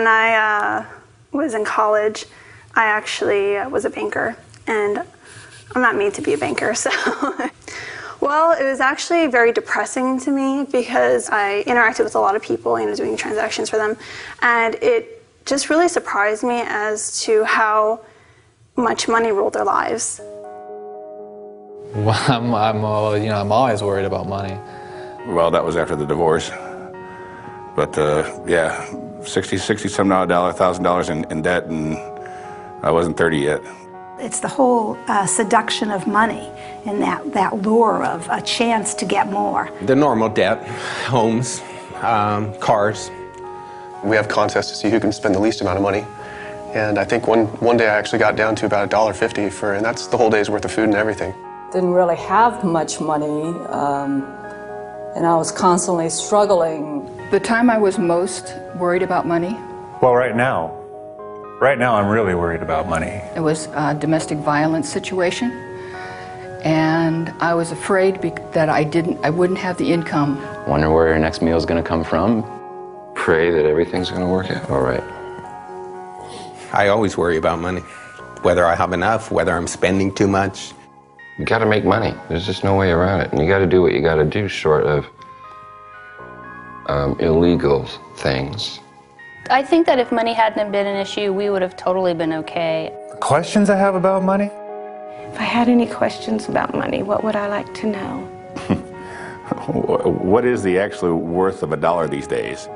when I was in college, I actually was a banker, and I'm not made to be a banker, so... Well, it was actually very depressing to me because I interacted with a lot of people, doing transactions for them, and it just really surprised me as to how much money ruled their lives. Well, I'm always worried about money. Well, that was after the divorce, but yeah, $1,000 in debt, and I wasn't 30 yet. It's the whole seduction of money and that lure of a chance to get more. The normal debt, homes, cars. We have contests to see who can spend the least amount of money. And I think one day I actually got down to about $1.50 and that's the whole day's worth of food and everything. Didn't really have much money, and I was constantly struggling. The time I was most worried about money? Well, right now I'm really worried about money. It was a domestic violence situation, and I was afraid that I wouldn't have the income. Wonder where your next meal is going to come from. Pray that everything's going to work out all right. I always worry about money, whether I have enough, whether I'm spending too much. You got to make money. There's just no way around it, and you got to do what you got to do, short of illegal things. I think that if money hadn't been an issue, we would have totally been okay. Questions I have about money? If I had any questions about money, what would I like to know? What is the actual worth of a dollar these days?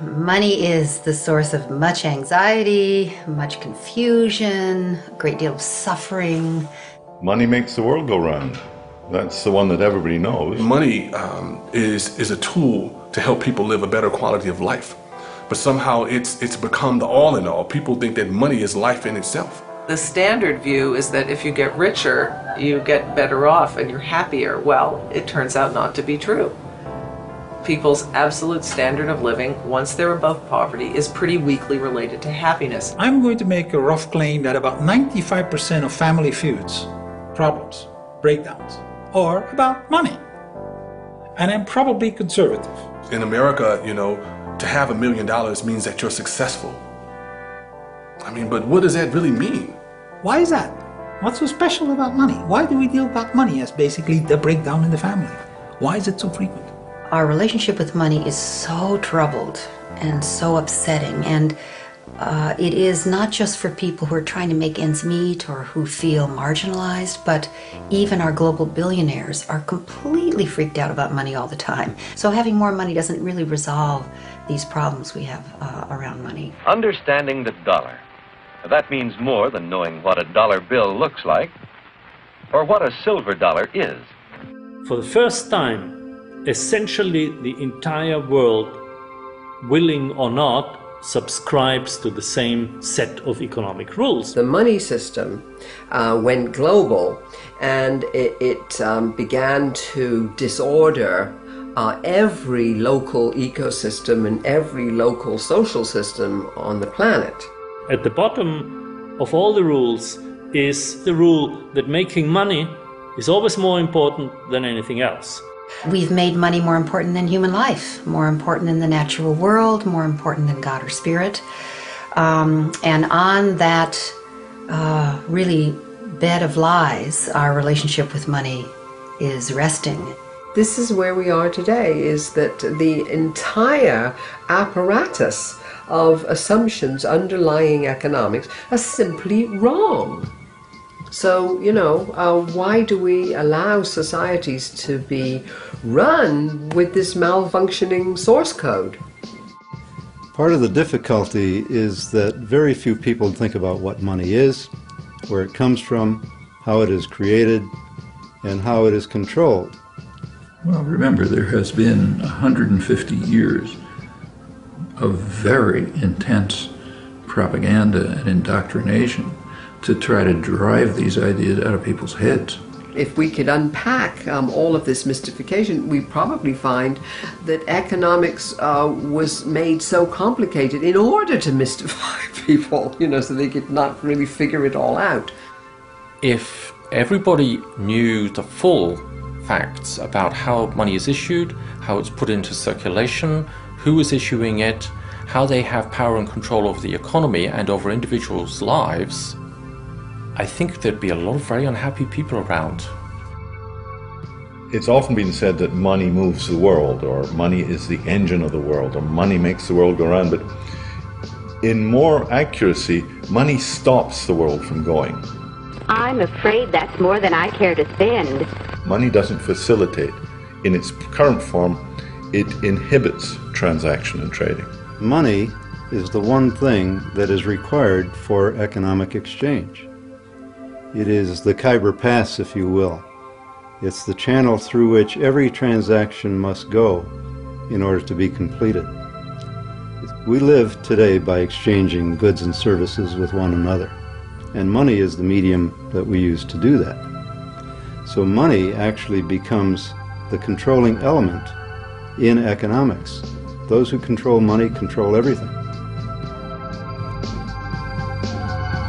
Money is the source of much anxiety, much confusion, a great deal of suffering. Money makes the world go round. That's the one that everybody knows. Money is a tool to help people live a better quality of life. But somehow it's become the all in all. People think that money is life in itself. The standard view is that if you get richer, you get better off and you're happier. Well, it turns out not to be true. People's absolute standard of living, once they're above poverty, is pretty weakly related to happiness. I'm going to make a rough claim that about 95% of family feuds, problems, breakdowns, are about money. And I'm probably conservative. In America, to have $1 million means that you're successful. But what does that really mean? Why is that? What's so special about money? Why do we deal about money as basically the breakdown in the family? Why is it so frequent? Our relationship with money is so troubled and so upsetting, and it is not just for people who are trying to make ends meet or who feel marginalized, but even our global billionaires are completely freaked out about money all the time. So having more money doesn't really resolve these problems we have around money. Understanding the dollar. That means more than knowing what a dollar bill looks like or what a silver dollar is. For the first time, essentially the entire world, willing or not, subscribes to the same set of economic rules. The money system went global, and it began to disorder every local ecosystem and every local social system on the planet. At the bottom of all the rules is the rule that making money is always more important than anything else. We've made money more important than human life, more important than the natural world, more important than God or spirit. And on that really bed of lies, our relationship with money is resting. This is where we are today, is that the entire apparatus of assumptions underlying economics are simply wrong. So, why do we allow societies to be run with this malfunctioning source code? Part of the difficulty is that very few people think about what money is, where it comes from, how it is created, and how it is controlled. Well, remember, there has been 150 years of very intense propaganda and indoctrination to try to drive these ideas out of people's heads. If we could unpack all of this mystification, we probably find that economics was made so complicated in order to mystify people, so they could not really figure it all out. If everybody knew the full facts about how money is issued, how it's put into circulation, who is issuing it, how they have power and control over the economy and over individuals' lives, I think there'd be a lot of very unhappy people around. It's often been said that money moves the world, or money is the engine of the world, or money makes the world go round, but in more accuracy, money stops the world from going. I'm afraid that's more than I care to spend. Money doesn't facilitate. In its current form, it inhibits transaction and trading. Money is the one thing that is required for economic exchange. It is the Khyber Pass, if you will. It's the channel through which every transaction must go in order to be completed. We live today by exchanging goods and services with one another, and money is the medium that we use to do that. So money actually becomes the controlling element in economics. Those who control money control everything.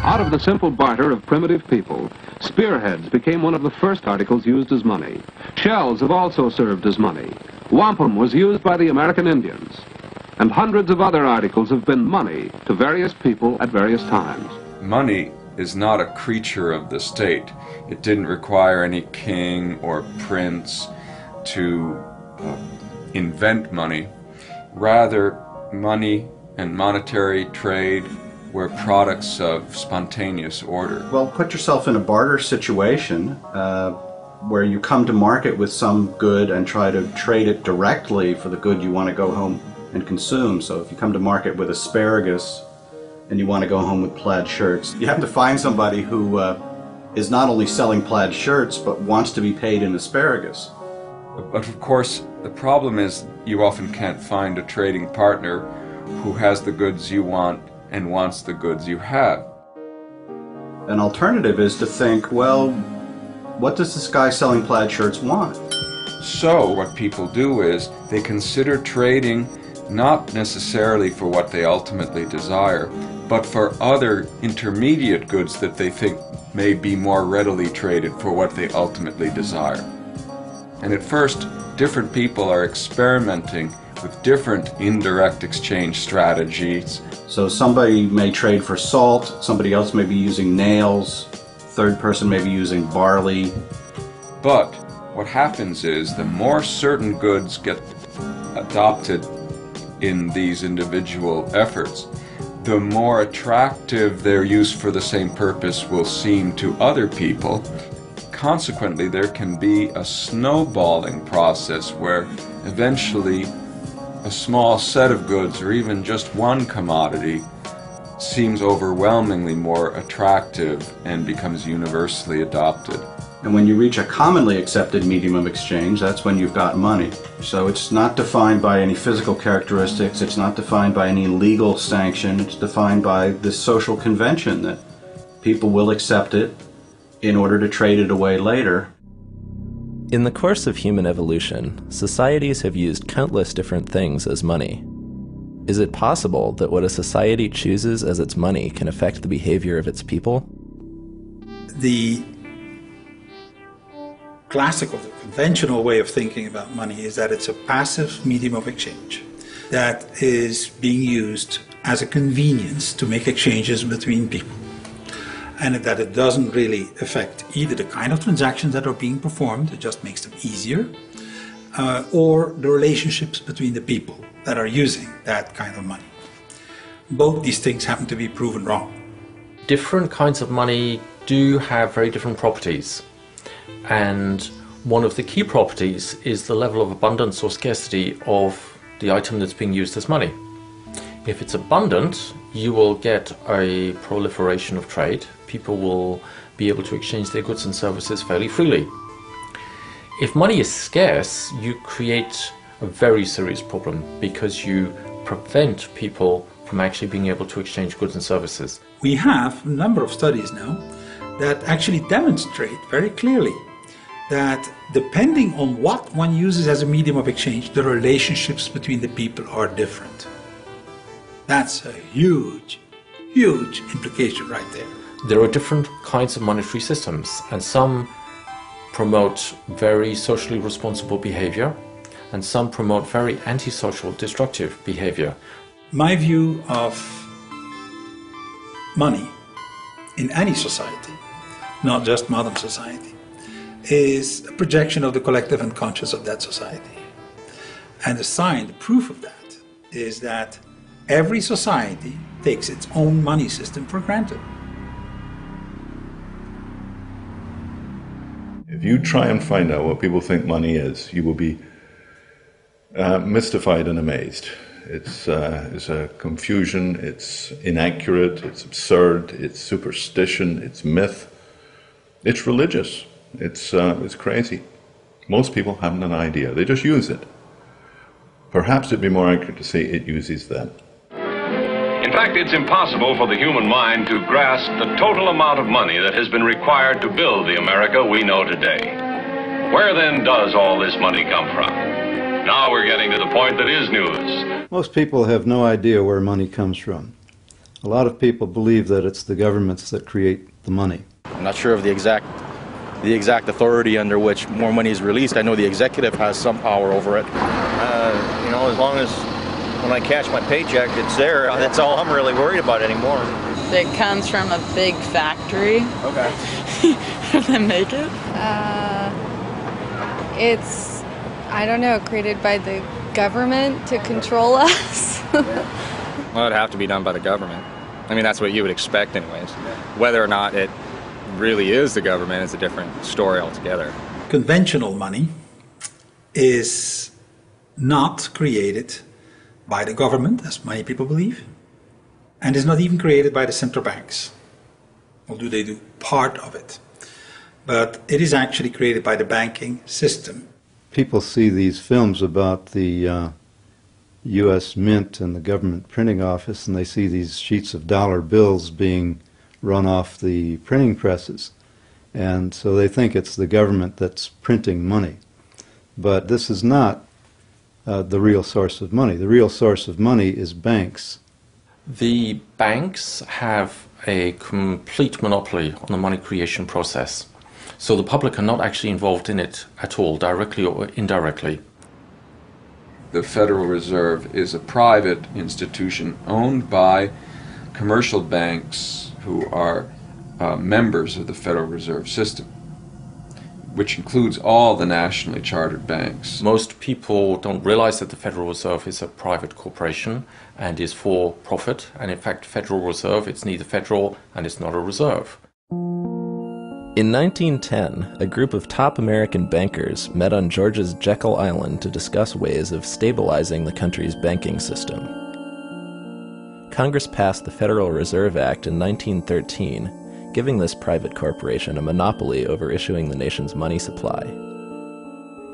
Out of the simple barter of primitive people, spearheads became one of the first articles used as money. Shells have also served as money. Wampum was used by the American Indians. And hundreds of other articles have been money to various people at various times. Money is not a creature of the state. It didn't require any king or prince to invent money. Rather, money and monetary trade were products of spontaneous order. Well, put yourself in a barter situation where you come to market with some good and try to trade it directly for the good you want to go home and consume. So if you come to market with asparagus and you want to go home with plaid shirts, you have to find somebody who is not only selling plaid shirts but wants to be paid in asparagus. But of course, the problem is you often can't find a trading partner who has the goods you want and wants the goods you have. An alternative is to think, well, what does this guy selling plaid shirts want? So what people do is they consider trading not necessarily for what they ultimately desire, but for other intermediate goods that they think may be more readily traded for what they ultimately desire. And at first, different people are experimenting with different indirect exchange strategies. So somebody may trade for salt, somebody else may be using nails, third person may be using barley. But what happens is the more certain goods get adopted in these individual efforts, the more attractive their use for the same purpose will seem to other people. Consequently, there can be a snowballing process where eventually a small set of goods, or even just one commodity, seems overwhelmingly more attractive and becomes universally adopted. And when you reach a commonly accepted medium of exchange, that's when you've got money. So it's not defined by any physical characteristics, it's not defined by any legal sanction, it's defined by this social convention that people will accept it in order to trade it away later. In the course of human evolution, societies have used countless different things as money. Is it possible that what a society chooses as its money can affect the behavior of its people? The classical, the conventional way of thinking about money is that it's a passive medium of exchange that is being used as a convenience to make exchanges between people, and that it doesn't really affect either the kind of transactions that are being performed, it just makes them easier, or the relationships between the people that are using that kind of money. Both these things happen to be proven wrong. Different kinds of money do have very different properties, and one of the key properties is the level of abundance or scarcity of the item that's being used as money. If it's abundant, you will get a proliferation of trade. People will be able to exchange their goods and services fairly freely. If money is scarce, you create a very serious problem because you prevent people from actually being able to exchange goods and services. We have a number of studies now that actually demonstrate very clearly that depending on what one uses as a medium of exchange, the relationships between the people are different. That's a huge, huge implication right there. There are different kinds of monetary systems, and some promote very socially responsible behavior, and some promote very antisocial, destructive behavior. My view of money in any society, not just modern society, is a projection of the collective unconscious of that society. And the sign, the proof of that, is that every society takes its own money system for granted. If you try and find out what people think money is, you will be mystified and amazed. It's a confusion, it's inaccurate, it's absurd, it's superstition, it's myth, it's religious, it's crazy. Most people haven't an idea, they just use it. Perhaps it'd be more accurate to say it uses them. In fact, it's impossible for the human mind to grasp the total amount of money that has been required to build the America we know today. Where then does all this money come from? Now we're getting to the point that is news. Most people have no idea where money comes from. A lot of people believe that it's the governments that create the money. I'm not sure of the exact authority under which more money is released. I know the executive has some power over it. You know, as long as when I cash my paycheck, it's there. That's all I'm really worried about anymore. It comes from a big factory. Okay. And then make it? It's, I don't know, created by the government to control us. Well, it'd have to be done by the government. I mean, that's what you would expect anyways. Whether or not it really is the government is a different story altogether. Conventional money is not created by the government, as many people believe, and is not even created by the central banks, although they do part of it. But it is actually created by the banking system. People see these films about the U.S. Mint and the government printing office, and they see these sheets of dollar bills being run off the printing presses. And so they think it's the government that's printing money. But this is not the real source of money. The real source of money is banks. The banks have a complete monopoly on the money creation process. So the public are not actually involved in it at all, directly or indirectly. The Federal Reserve is a private institution owned by commercial banks who are members of the Federal Reserve System, which includes all the nationally chartered banks. Most people don't realize that the Federal Reserve is a private corporation and is for profit. And in fact, Federal Reserve, it's neither federal and it's not a reserve. In 1910, a group of top American bankers met on Georgia's Jekyll Island to discuss ways of stabilizing the country's banking system. Congress passed the Federal Reserve Act in 1913, giving this private corporation a monopoly over issuing the nation's money supply.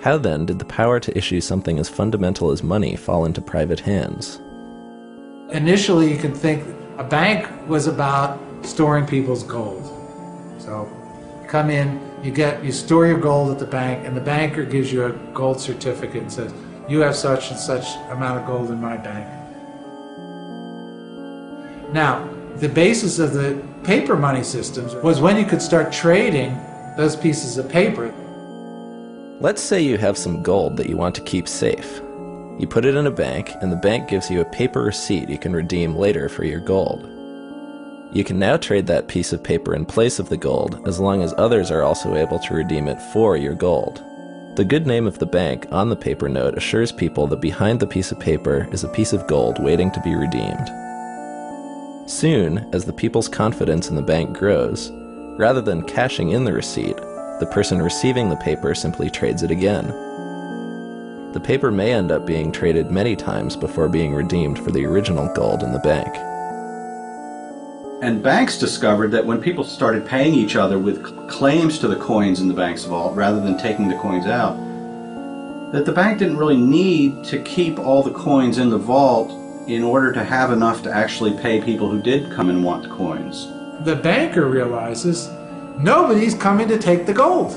How then did the power to issue something as fundamental as money fall into private hands? Initially, you can think a bank was about storing people's gold. So come in, you store your gold at the bank, and the banker gives you a gold certificate and says, you have such and such amount of gold in my bank. Now, the basis of the paper money systems was when you could start trading those pieces of paper. Let's say you have some gold that you want to keep safe. You put it in a bank, and the bank gives you a paper receipt you can redeem later for your gold. You can now trade that piece of paper in place of the gold, as long as others are also able to redeem it for your gold. The good name of the bank on the paper note assures people that behind the piece of paper is a piece of gold waiting to be redeemed. Soon, as the people's confidence in the bank grows, rather than cashing in the receipt, the person receiving the paper simply trades it again. The the paper may end up being traded many times before being redeemed for the original gold in the bank. And banks discovered that when people started paying each other with claims to the coins in the bank's vault rather than taking the coins out, that the bank didn't really need to keep all the coins in the vault in order to have enough to actually pay people who did come and want coins. The banker realizes nobody's coming to take the gold.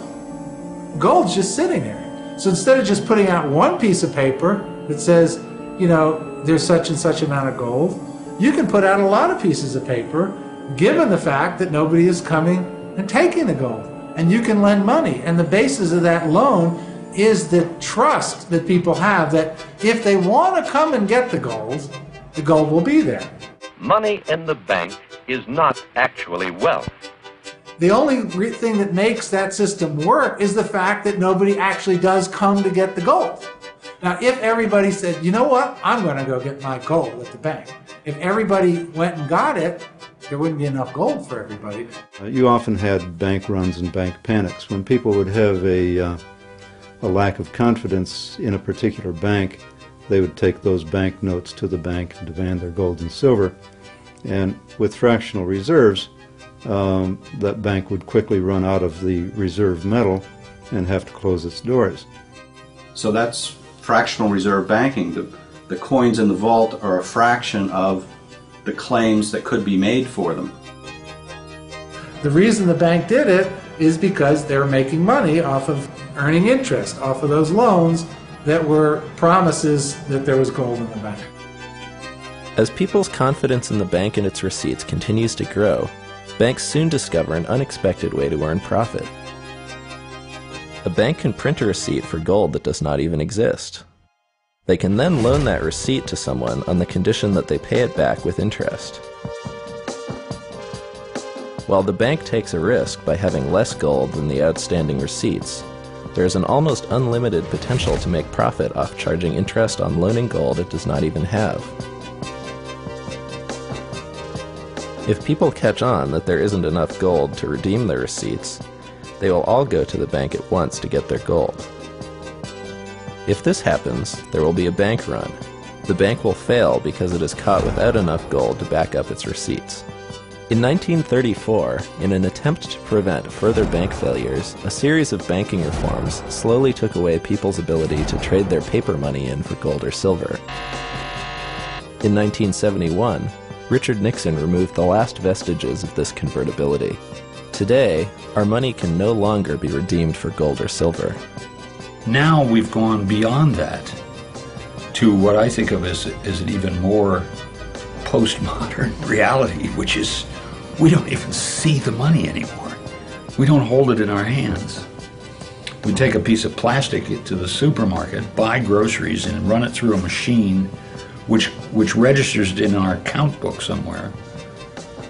Gold's just sitting there. So instead of just putting out one piece of paper that says, you know, there's such and such amount of gold, you can put out a lot of pieces of paper given the fact that nobody is coming and taking the gold. And you can lend money. And the basis of that loan is the trust that people have that if they want to come and get the gold will be there. Money in the bank is not actually wealth. The only thing that makes that system work is the fact that nobody actually does come to get the gold. Now, if everybody said, you know what, I'm going to go get my gold at the bank. If everybody went and got it, there wouldn't be enough gold for everybody. You often had bank runs and bank panics. When people would have a lack of confidence in a particular bank, they would take those bank notes to the bank and demand their gold and silver. And with fractional reserves, that bank would quickly run out of the reserve metal and have to close its doors. So that's fractional reserve banking. The coins in the vault are a fraction of the claims that could be made for them. The reason the bank did it is because they were making money off of earning interest, off of those loans that were promises that there was gold in the bank. As people's confidence in the bank and its receipts continues to grow, banks soon discover an unexpected way to earn profit. A bank can print a receipt for gold that does not even exist. They can then loan that receipt to someone on the condition that they pay it back with interest. While the bank takes a risk by having less gold than the outstanding receipts, there is an almost unlimited potential to make profit off charging interest on loaning gold it does not even have. If people catch on that there isn't enough gold to redeem their receipts, they will all go to the bank at once to get their gold. If this happens, there will be a bank run. The bank will fail because it is caught without enough gold to back up its receipts. In 1934, in an attempt to prevent further bank failures, a series of banking reforms slowly took away people's ability to trade their paper money in for gold or silver. In 1971, Richard Nixon removed the last vestiges of this convertibility. Today, our money can no longer be redeemed for gold or silver. Now we've gone beyond that to what I think of as an even more postmodern reality, which is we don't even see the money anymore. We don't hold it in our hands. We take a piece of plastic to the supermarket, buy groceries, and run it through a machine which registers it in our account book somewhere.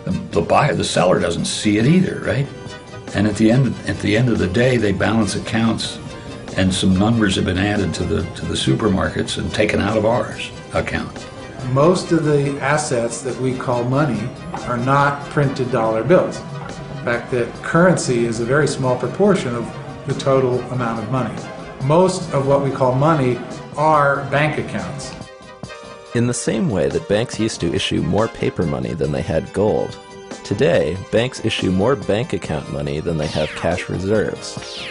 The seller doesn't see it either, right? And at the end of the day, they balance accounts, and some numbers have been added to the supermarkets and taken out of ours account. Most of the assets that we call money are not printed dollar bills. In fact, that currency is a very small proportion of the total amount of money. Most of what we call money are bank accounts. In the same way that banks used to issue more paper money than they had gold, today banks issue more bank account money than they have cash reserves.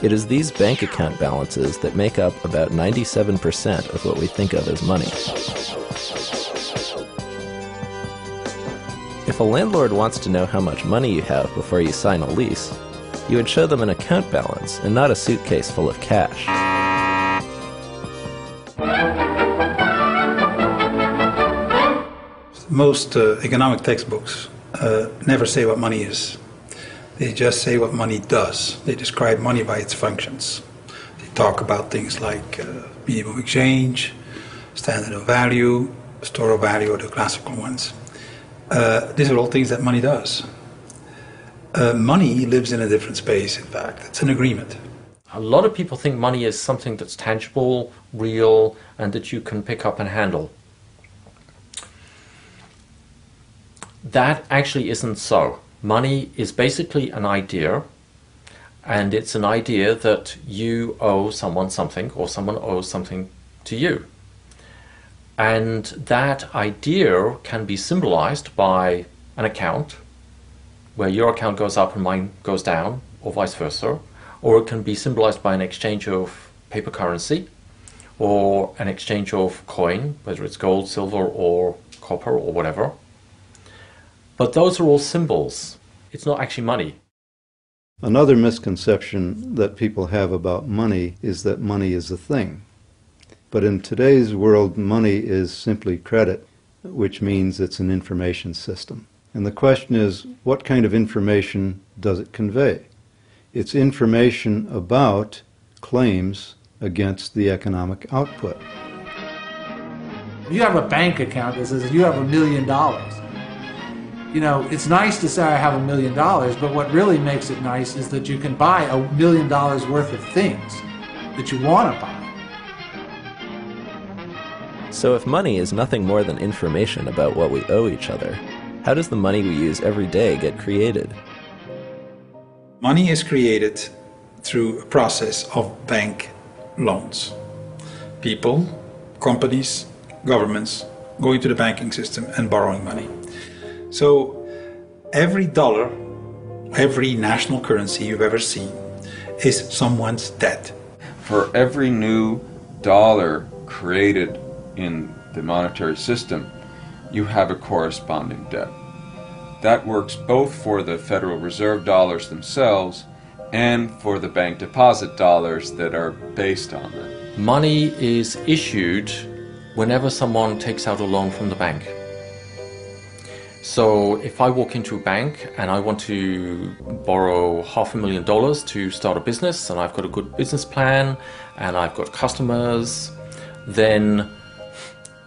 It is these bank account balances that make up about 97% of what we think of as money. If a landlord wants to know how much money you have before you sign a lease, you would show them an account balance and not a suitcase full of cash. Most economic textbooks never say what money is. They just say what money does. They describe money by its functions. They talk about things like medium of exchange, standard of value, store of value, or the classical ones. These are all things that money does. Money lives in a different space, in fact. It's an agreement. A lot of people think money is something that's tangible, real, and that you can pick up and handle. That actually isn't so. Money is basically an idea, And it's an idea that you owe someone something or someone owes something to you. And that idea can be symbolized by an account where your account goes up and mine goes down, or vice versa. Or it can be symbolized by an exchange of paper currency or an exchange of coin, whether it's gold, silver, or copper, or whatever. But those are all symbols. It's not actually money. Another misconception that people have about money is that money is a thing. But in today's world, money is simply credit, which means it's an information system. And the question is, what kind of information does it convey? It's information about claims against the economic output. You have a bank account that says you have $1 million. You know, it's nice to say I have $1 million, but what really makes it nice is that you can buy $1 million worth of things that you want to buy. So if money is nothing more than information about what we owe each other, how does the money we use every day get created? Money is created through a process of bank loans. People, companies, governments going to the banking system and borrowing money. So every dollar, every national currency you've ever seen is someone's debt. For every new dollar created in the monetary system, you have a corresponding debt. That works both for the Federal Reserve dollars themselves and for the bank deposit dollars that are based on them. Money is issued whenever someone takes out a loan from the bank. So if I walk into a bank and I want to borrow $500,000 to start a business, and I've got a good business plan and I've got customers, then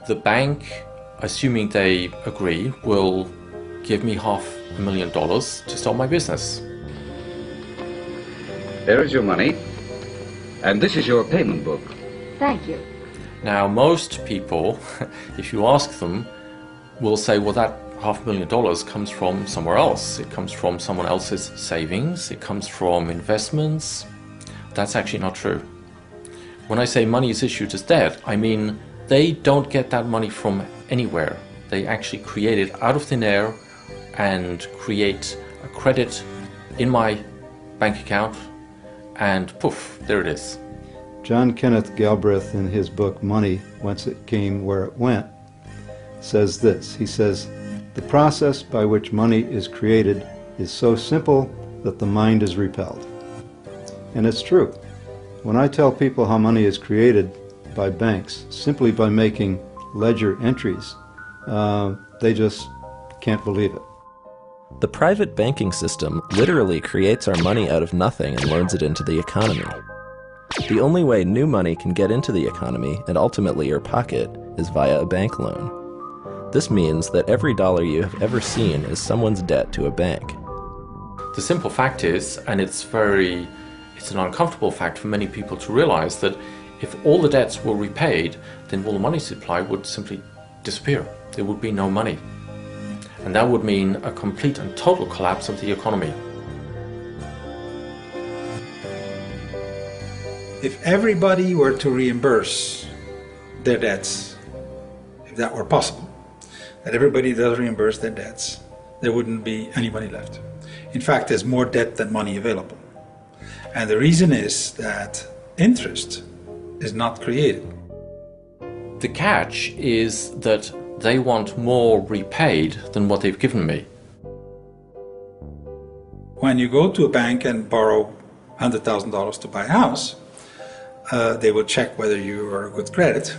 the bank, assuming they agree, will give me $500,000 to start my business. There is your money, and this is your payment book. Thank you. Now, most people, if you ask them, will say, well, that $500,000 comes from somewhere else. It comes from someone else's savings. It comes from investments. That's actually not true. When I say money is issued as debt, I mean they don't get that money from anywhere. They actually create it out of thin air and create a credit in my bank account, and poof, there it is. John Kenneth Galbraith, in his book Money, Whence It Came, Where It Went, says this. He says, "The process by which money is created is so simple that the mind is repelled." And it's true. When I tell people how money is created by banks simply by making ledger entries, they just can't believe it. The private banking system literally creates our money out of nothing and loads it into the economy. The only way new money can get into the economy and ultimately your pocket is via a bank loan. This means that every dollar you have ever seen is someone's debt to a bank. The simple fact is, and it's an uncomfortable fact for many people to realize, that if all the debts were repaid, then all the money supply would simply disappear. There would be no money. And that would mean a complete and total collapse of the economy. If everybody were to reimburse their debts, if that were possible, that everybody does reimburse their debts, there wouldn't be any money left. In fact, there's more debt than money available. And the reason is that interest is not created. The catch is that they want more repaid than what they've given me. When you go to a bank and borrow $100,000 to buy a house, they will check whether you are a good credit,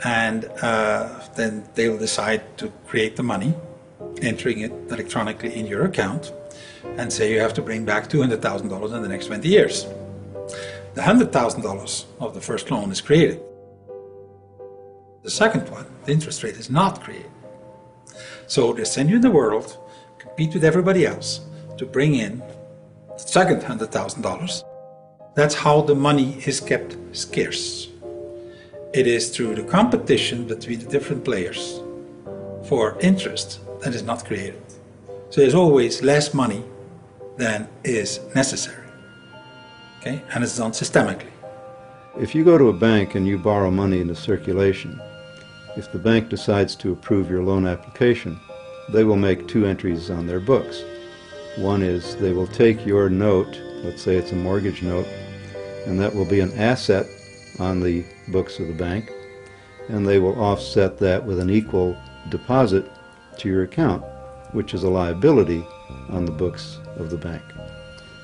and then they will decide to create the money, entering it electronically in your account, and say you have to bring back $200,000 in the next 20 years. The $100,000 of the first loan is created. The second one, the interest rate, is not created. So they send you in the world, compete with everybody else to bring in the second $100,000. That's how the money is kept scarce. It is through the competition between the different players for interest that is not created. So there's always less money than is necessary. Okay? And it's done systemically. If you go to a bank and you borrow money into circulation, if the bank decides to approve your loan application, they will make two entries on their books. One is they will take your note, let's say it's a mortgage note, and that will be an asset on the books of the bank, and they will offset that with an equal deposit to your account, which is a liability on the books of the bank.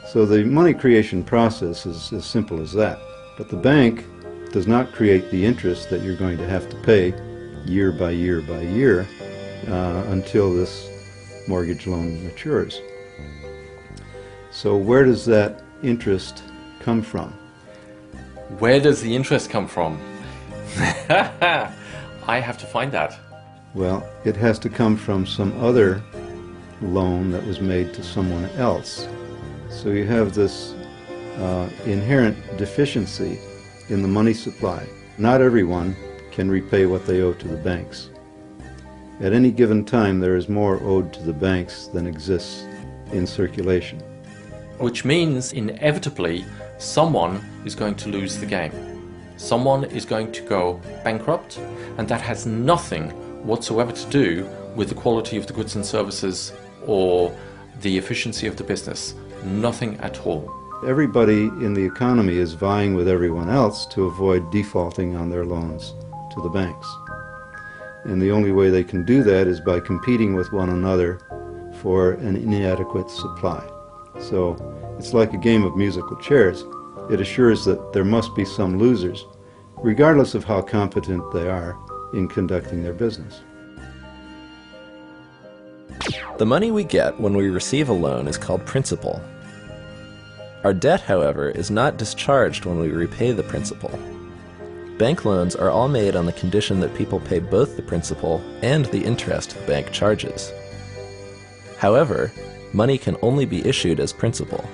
So the money creation process is as simple as that. But the bank does not create the interest that you're going to have to pay year by year by year until this mortgage loan matures. So where does that interest come from? Where does the interest come from? I have to find that. Well, it has to come from some other loan that was made to someone else. So you have this inherent deficiency in the money supply. Not everyone can repay what they owe to the banks. At any given time, there is more owed to the banks than exists in circulation. Which means, inevitably, someone is going to lose the game. Someone is going to go bankrupt, and that has nothing whatsoever to do with the quality of the goods and services or the efficiency of the business. Nothing at all. Everybody in the economy is vying with everyone else to avoid defaulting on their loans to the banks. And the only way they can do that is by competing with one another for an inadequate supply. So it's like a game of musical chairs. It assures that there must be some losers, regardless of how competent they are in conducting their business. The money we get when we receive a loan is called principal. Our debt, however, is not discharged when we repay the principal. Bank loans are all made on the condition that people pay both the principal and the interest the bank charges. However, money can only be issued as principal.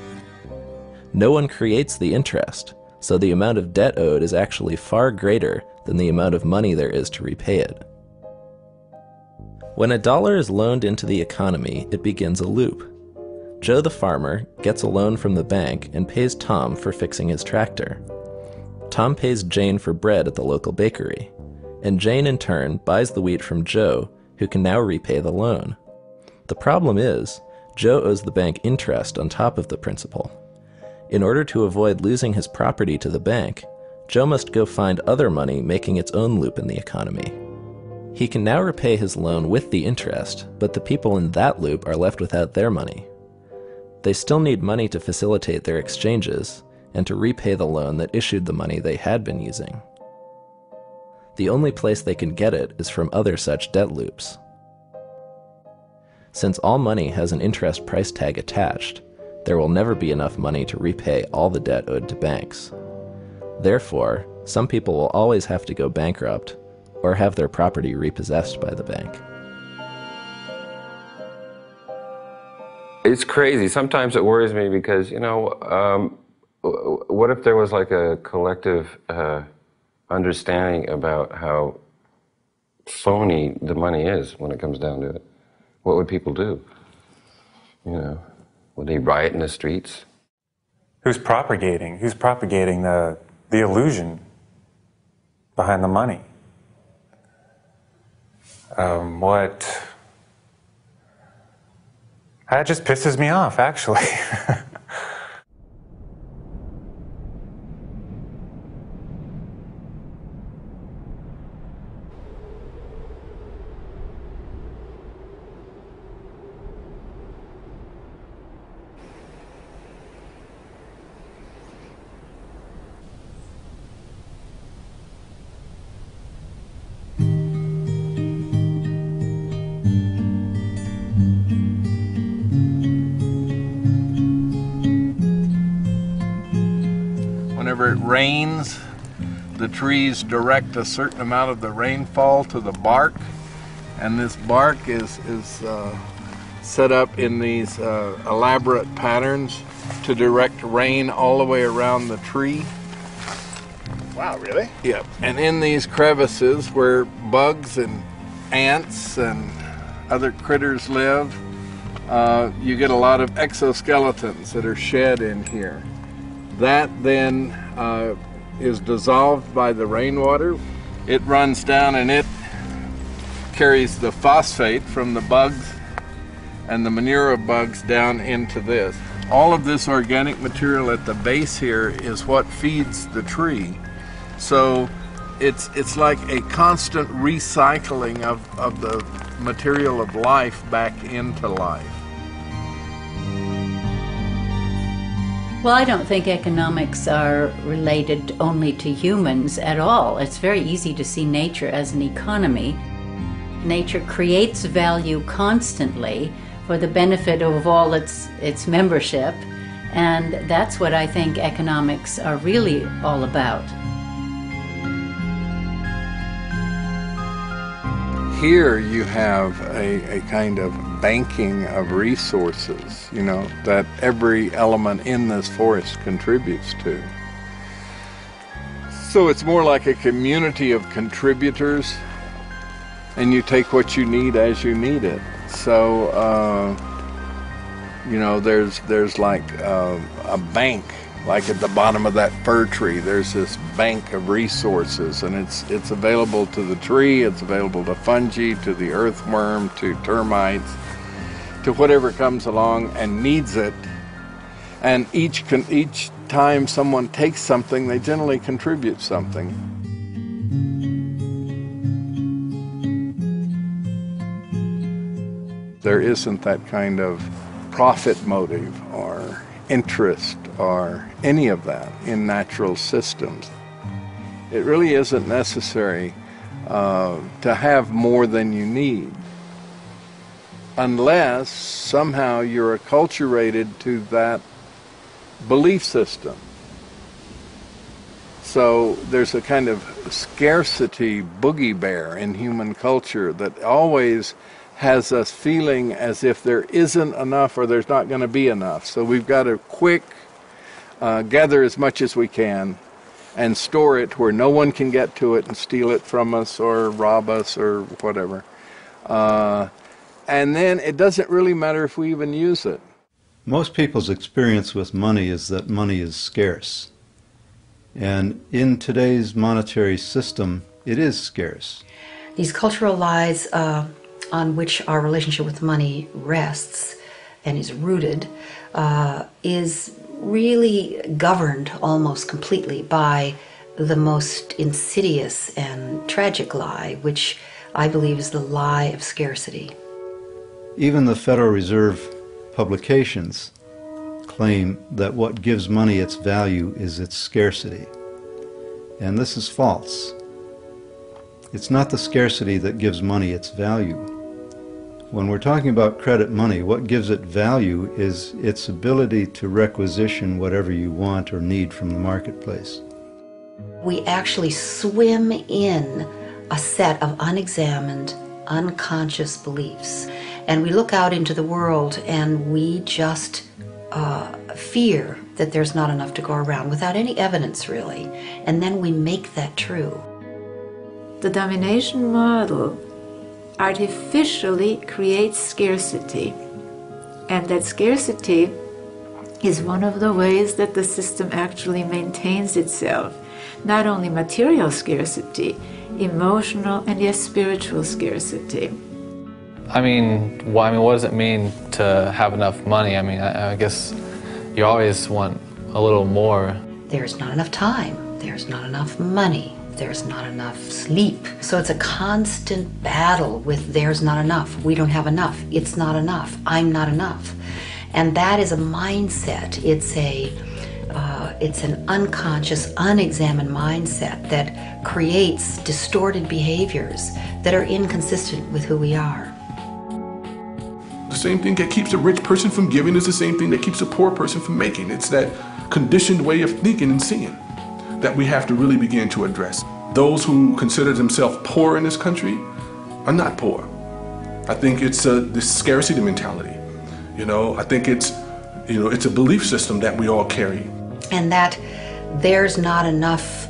No one creates the interest, so the amount of debt owed is actually far greater than the amount of money there is to repay it. When a dollar is loaned into the economy, it begins a loop. Joe the farmer gets a loan from the bank and pays Tom for fixing his tractor. Tom pays Jane for bread at the local bakery, and Jane in turn buys the wheat from Joe, who can now repay the loan. The problem is, Joe owes the bank interest on top of the principal. In order to avoid losing his property to the bank, Joe must go find other money making its own loop in the economy. He can now repay his loan with the interest, but the people in that loop are left without their money. They still need money to facilitate their exchanges and to repay the loan that issued the money they had been using. The only place they can get it is from other such debt loops. Since all money has an interest price tag attached, there will never be enough money to repay all the debt owed to banks. Therefore, some people will always have to go bankrupt or have their property repossessed by the bank. It's crazy. Sometimes it worries me because, you know, what if there was like a collective understanding about how phony the money is when it comes down to it? What would people do? You know, would they riot in the streets? Who's propagating the illusion behind the money? That just pisses me off, actually. Whenever it rains, the trees direct a certain amount of the rainfall to the bark, and this bark is set up in these elaborate patterns to direct rain all the way around the tree. Wow, really? Yep. And in these crevices where bugs and ants and other critters live, you get a lot of exoskeletons that are shed in here. That then is dissolved by the rainwater. It runs down and it carries the phosphate from the bugs and the manure of bugs down into this. All of this organic material at the base here is what feeds the tree. So it's like a constant recycling of the material of life back into life. Well, I don't think economics are related only to humans at all. It's very easy to see nature as an economy. Nature creates value constantly for the benefit of all its membership, and that's what I think economics are really all about. Here you have a kind of banking of resources, you know, that every element in this forest contributes to. So it's more like a community of contributors, and you take what you need as you need it. So, you know, there's like a bank, like at the bottom of that fir tree. There's this bank of resources, and it's available to the tree, it's available to fungi, to the earthworm, to termites, to whatever comes along and needs it. And each time someone takes something, they generally contribute something. There isn't that kind of profit motive or interest or any of that in natural systems. It really isn't necessary to have more than you need, unless somehow you're acculturated to that belief system. So there's a kind of scarcity boogie bear in human culture that always has us feeling as if there isn't enough or there's not going to be enough. So we've got to gather as much as we can and store it where no one can get to it and steal it from us or rob us or whatever. And then it doesn't really matter if we even use it. Most people's experience with money is that money is scarce. And in today's monetary system, it is scarce. These cultural lies on which our relationship with money rests and is rooted is really governed almost completely by the most insidious and tragic lie, which I believe is the lie of scarcity. Even the Federal Reserve publications claim that what gives money its value is its scarcity. And this is false. It's not the scarcity that gives money its value. When we're talking about credit money, what gives it value is its ability to requisition whatever you want or need from the marketplace. We actually swim in a set of unexamined, unconscious beliefs. And we look out into the world and we just fear that there's not enough to go around without any evidence, really. And then we make that true. The domination model artificially creates scarcity, and that scarcity is one of the ways that the system actually maintains itself. Not only material scarcity, emotional and yes, spiritual scarcity. I mean, what does it mean to have enough money? I mean, I guess you always want a little more. There's not enough time, there's not enough money, there's not enough sleep. So it's a constant battle with there's not enough, we don't have enough, it's not enough, I'm not enough. And that is a mindset. It's an unconscious, unexamined mindset that creates distorted behaviors that are inconsistent with who we are. The same thing that keeps a rich person from giving is the same thing that keeps a poor person from making. It's that conditioned way of thinking and seeing that we have to really begin to address. Those who consider themselves poor in this country are not poor. I think it's this scarcity mentality. I think it's a belief system that we all carry. And that there's not enough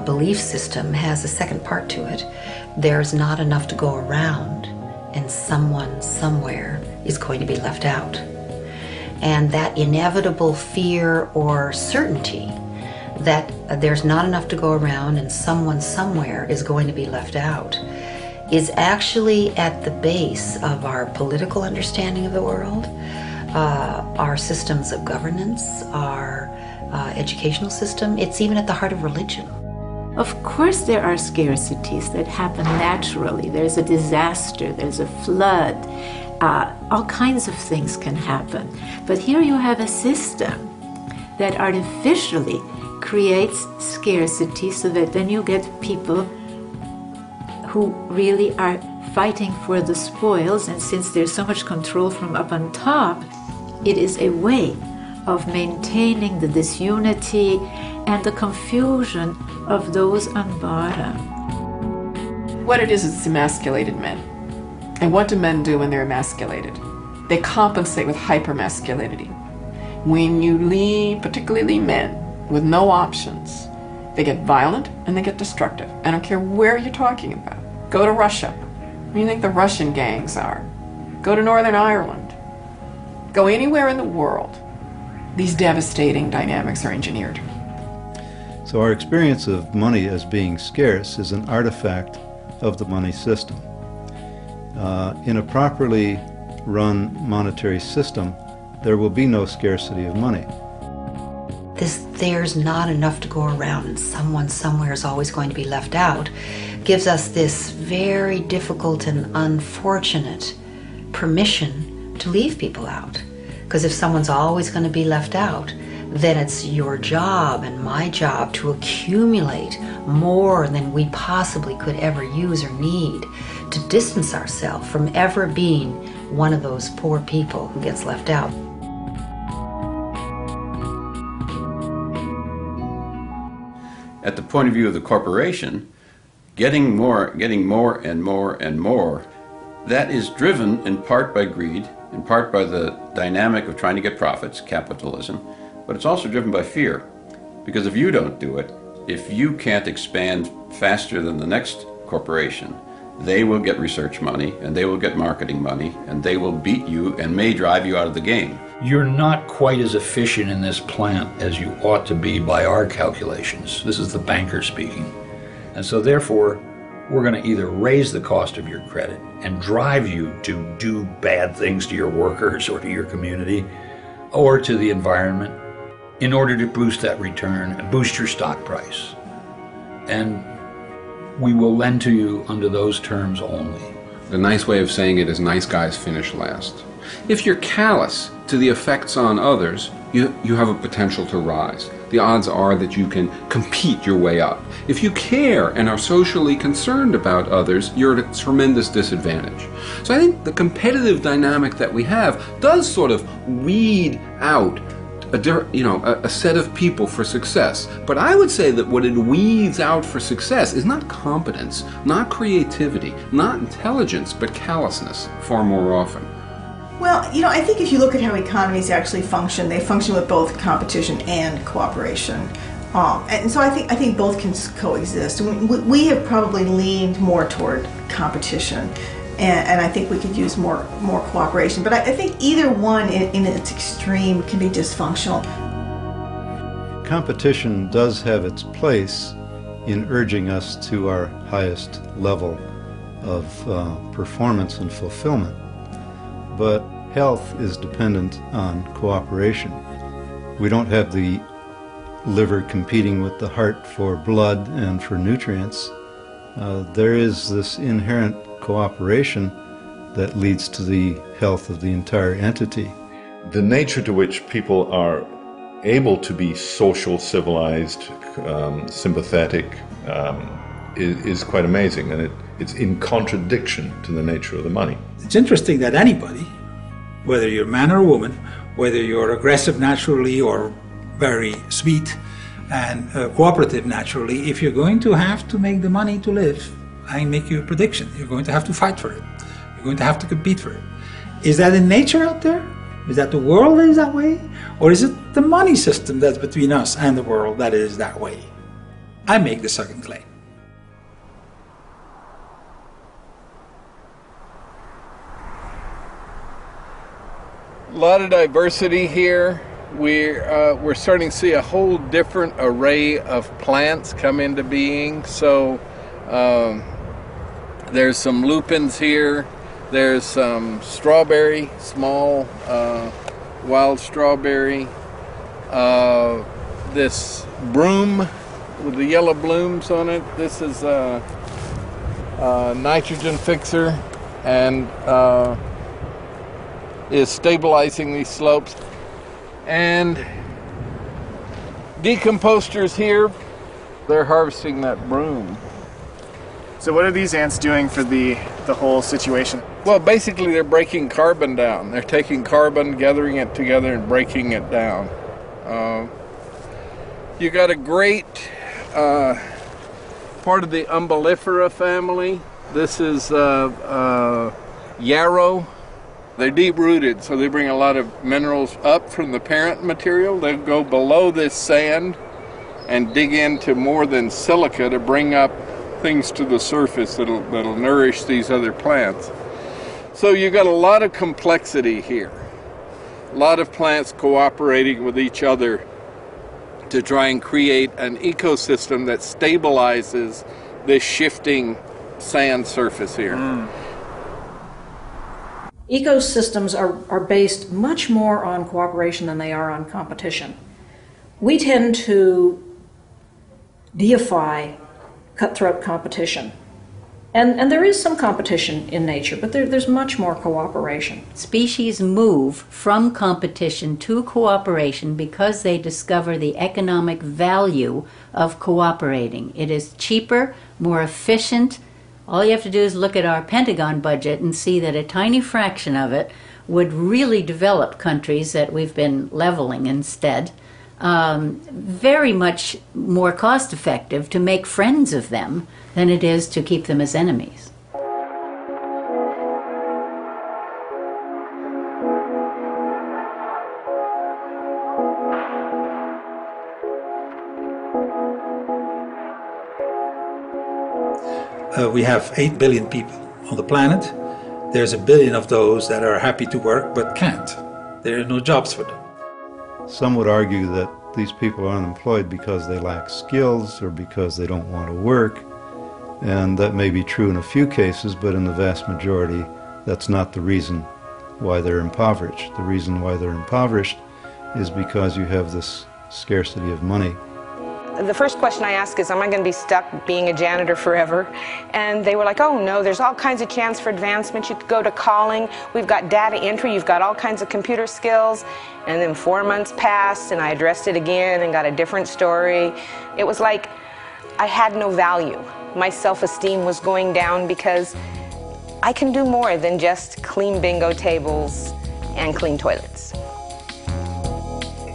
belief system has a second part to it. There's not enough to go around, and someone somewhere is going to be left out. And that inevitable fear or certainty that there's not enough to go around and someone somewhere is going to be left out is actually at the base of our political understanding of the world, our systems of governance, our educational system. It's even at the heart of religion. Of course there are scarcities that happen naturally. There's a disaster, there's a flood, all kinds of things can happen. But here you have a system that artificially creates scarcity so that then you get people who really are fighting for the spoils, and since there's so much control from up on top, it is a way of maintaining the disunity and the confusion of those on bottom. What it is, it's emasculated men. And what do men do when they're emasculated? They compensate with hypermasculinity. When you leave, particularly men, with no options, they get violent and they get destructive. I don't care where you're talking about. Go to Russia. Where do you think the Russian gangs are? Go to Northern Ireland. Go anywhere in the world. These devastating dynamics are engineered. So our experience of money as being scarce is an artifact of the money system. In a properly run monetary system, there will be no scarcity of money. There's not enough to go around and someone somewhere is always going to be left out gives us this very difficult and unfortunate permission to leave people out. Because if someone's always going to be left out, then it's your job and my job to accumulate more than we possibly could ever use or need to distance ourselves from ever being one of those poor people who gets left out. At the point of view of the corporation, getting more and more and more, that is driven in part by greed, in part by the dynamic of trying to get profits, capitalism, but it's also driven by fear. Because if you don't do it, if you can't expand faster than the next corporation, they will get research money, and they will get marketing money, and they will beat you and may drive you out of the game. You're not quite as efficient in this plant as you ought to be by our calculations. This is the banker speaking. And so therefore, we're going to either raise the cost of your credit and drive you to do bad things to your workers or to your community or to the environment in order to boost that return and boost your stock price. And we will lend to you under those terms only. The nice way of saying it is nice guys finish last. If you're callous to the effects on others, you have a potential to rise. The odds are that you can compete your way up. If you care and are socially concerned about others, you're at a tremendous disadvantage. So I think the competitive dynamic that we have does sort of weed out a set of people for success. But I would say that what it weeds out for success is not competence, not creativity, not intelligence, but callousness far more often. Well, I think if you look at how economies actually function, they function with both competition and cooperation. And so I think both can coexist. We have probably leaned more toward competition, and I think we could use more cooperation. But I think either one in its extreme can be dysfunctional. Competition does have its place in urging us to our highest level of performance and fulfillment. But health is dependent on cooperation. We don't have the liver competing with the heart for blood and for nutrients. There is this inherent cooperation that leads to the health of the entire entity. The nature to which people are able to be social, civilized, sympathetic, is quite amazing, and it's in contradiction to the nature of the money. It's interesting that anybody, whether you're a man or a woman, whether you're aggressive naturally or very sweet and cooperative naturally, if you're going to have to make the money to live, I make you a prediction. You're going to have to fight for it. You're going to have to compete for it. Is that in nature out there? Is that the world that is that way? Or is it the money system that's between us and the world that is that way? I make the second claim. A lot of diversity here. We're starting to see a whole different array of plants come into being. So there's some lupins here. There's some strawberry, small wild strawberry. This broom with the yellow blooms on it. This is a nitrogen fixer and is stabilizing these slopes. And decomposters here, they're harvesting that broom. So what are these ants doing for the whole situation? Well, basically they're breaking carbon down. They're taking carbon, gathering it together, and breaking it down. You got a great part of the Umbellifera family. This is yarrow. They're deep-rooted, so they bring a lot of minerals up from the parent material. They go below this sand and dig into more than silica to bring up things to the surface that'll nourish these other plants. So you've got a lot of complexity here. A lot of plants cooperating with each other to try and create an ecosystem that stabilizes this shifting sand surface here. Ecosystems are based much more on cooperation than they are on competition. We tend to deify cutthroat competition. And there is some competition in nature, but there's much more cooperation. Species move from competition to cooperation because they discover the economic value of cooperating. It is cheaper, more efficient. All you have to do is look at our Pentagon budget and see that a tiny fraction of it would really develop countries that we've been leveling instead. Very much more cost effective to make friends of them than it is to keep them as enemies. We have 8 billion people on the planet. There's 1 billion of those that are happy to work but can't. There are no jobs for them. Some would argue that these people are unemployed because they lack skills or because they don't want to work. And that may be true in a few cases, but in the vast majority, that's not the reason why they're impoverished. The reason why they're impoverished is because you have this scarcity of money. The first question I ask is, am I going to be stuck being a janitor forever? And they were like, oh no, there's all kinds of chance for advancement. You could go to calling. We've got data entry. You've got all kinds of computer skills. And then 4 months passed and I addressed it again and got a different story. It was like I had no value. My self-esteem was going down because I can do more than just clean bingo tables and clean toilets.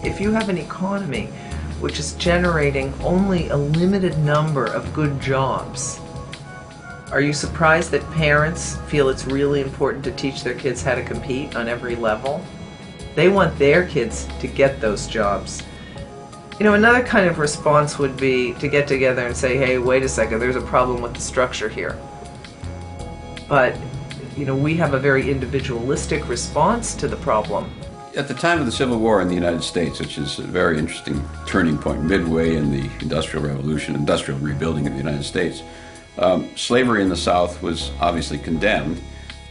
If you have an economy which is generating only a limited number of good jobs, are you surprised that parents feel it's really important to teach their kids how to compete on every level? They want their kids to get those jobs. You know, another kind of response would be to get together and say, hey, wait a second, there's a problem with the structure here. But, you know, we have a very individualistic response to the problem. At the time of the Civil War in the United States, which is a very interesting turning point, midway in the Industrial Revolution, industrial rebuilding of the United States, slavery in the South was obviously condemned,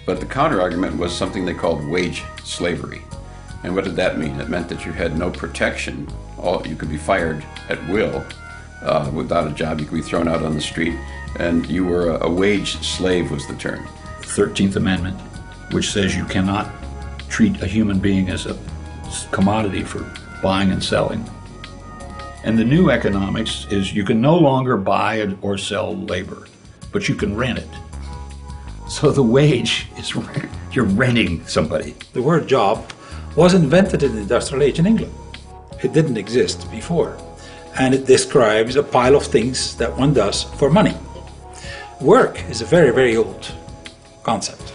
but the counter-argument was something they called wage slavery. And what did that mean? It meant that you had no protection. You could be fired at will. Without a job, you could be thrown out on the street, and you were a wage slave was the term. 13th Amendment, which says you cannot treat a human being as a commodity for buying and selling. And the new economics is you can no longer buy or sell labor, but you can rent it. So the wage is you're renting somebody. The word job was invented in the industrial age in England. It didn't exist before. And it describes a pile of things that one does for money. Work is a very, very old concept.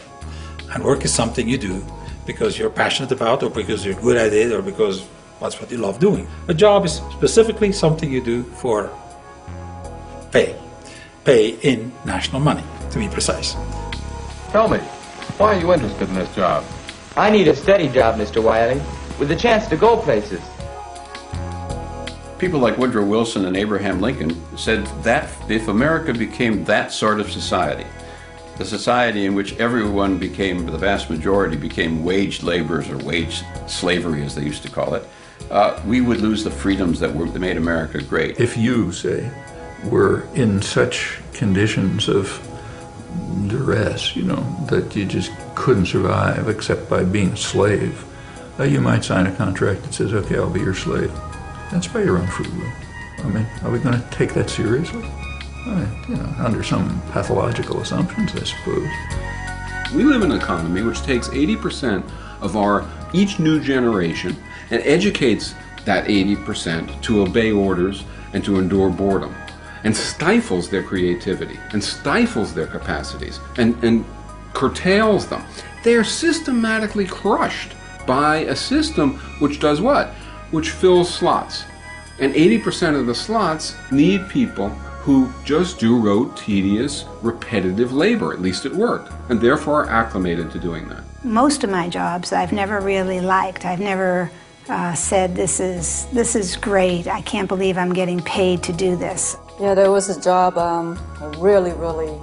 And work is something you do because you're passionate about, or because you're good at it, or because that's what you love doing. A job is specifically something you do for pay. Pay in national money, to be precise. Tell me, why are you interested in this job? I need a steady job, Mr. Wiley, with a chance to go places. People like Woodrow Wilson and Abraham Lincoln said that if America became that sort of society, the society in which everyone became, the vast majority became wage laborers or wage slavery as they used to call it, we would lose the freedoms that made America great. If you, say, were in such conditions of duress, that you just couldn't survive except by being a slave, you might sign a contract that says, okay, I'll be your slave. That's by your own free will. I mean, are we going to take that seriously? Under some pathological assumptions, I suppose. We live in an economy which takes 80% of each new generation and educates that 80% to obey orders and to endure boredom, and stifles their creativity, and stifles their capacities, and curtails them. They are systematically crushed by a system which does what? Which fills slots. And 80% of the slots need people who just do rote, tedious, repetitive labor, at least at work, and therefore are acclimated to doing that. Most of my jobs I've never really liked. I've never said, this is great, I can't believe I'm getting paid to do this. Yeah, there was a job I really, really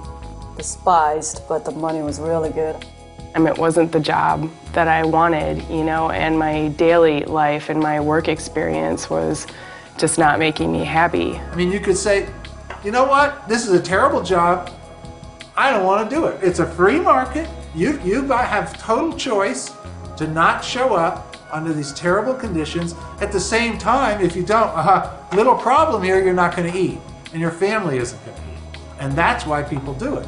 despised, but the money was really good. It wasn't the job that I wanted, and my daily life and my work experience was just not making me happy. You could say, you know what, this is a terrible job, I don't want to do it. It's a free market, you have total choice to not show up under these terrible conditions. At the same time, if you don't, little problem here, you're not going to eat, and your family isn't going to eat. And that's why people do it.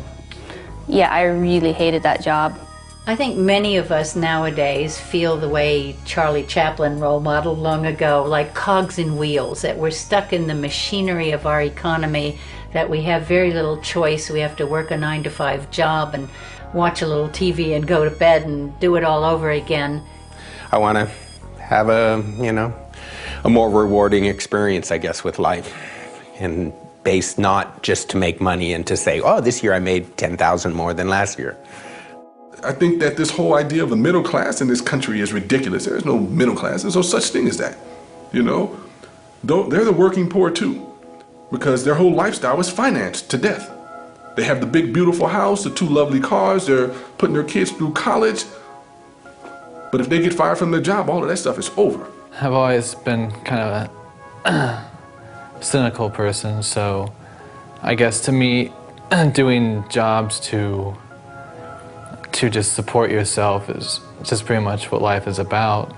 Yeah, I really hated that job. I think many of us nowadays feel the way Charlie Chaplin role modeled long ago, like cogs in wheels, that we're stuck in the machinery of our economy, that we have very little choice. We have to work a 9-to-5 job and watch a little TV and go to bed and do it all over again. I want to have a more rewarding experience, I guess, with life, and based not just to make money and to say, oh, this year I made 10,000 more than last year. I think that this whole idea of a middle class in this country is ridiculous. There is no middle class. There's no such thing as that. Though they're the working poor too, because their whole lifestyle is financed to death. They have the big, beautiful house, the 2 lovely cars, they're putting their kids through college. But if they get fired from their job, all of that stuff is over. I've always been kind of a cynical person, so I guess to me, doing jobs to just support yourself is just pretty much what life is about.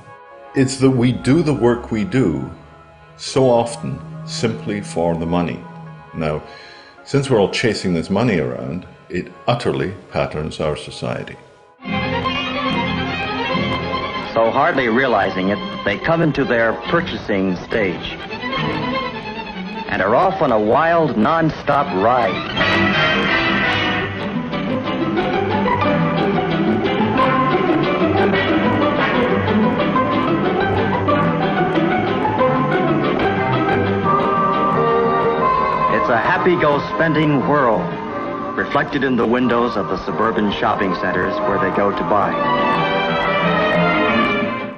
It's that we do the work we do so often simply for the money. Now, since we're all chasing this money around, it utterly patterns our society. So hardly realizing it, they come into their purchasing stage and are off on a wild, non-stop ride. It's a happy-go-spending world, reflected in the windows of the suburban shopping centers where they go to buy.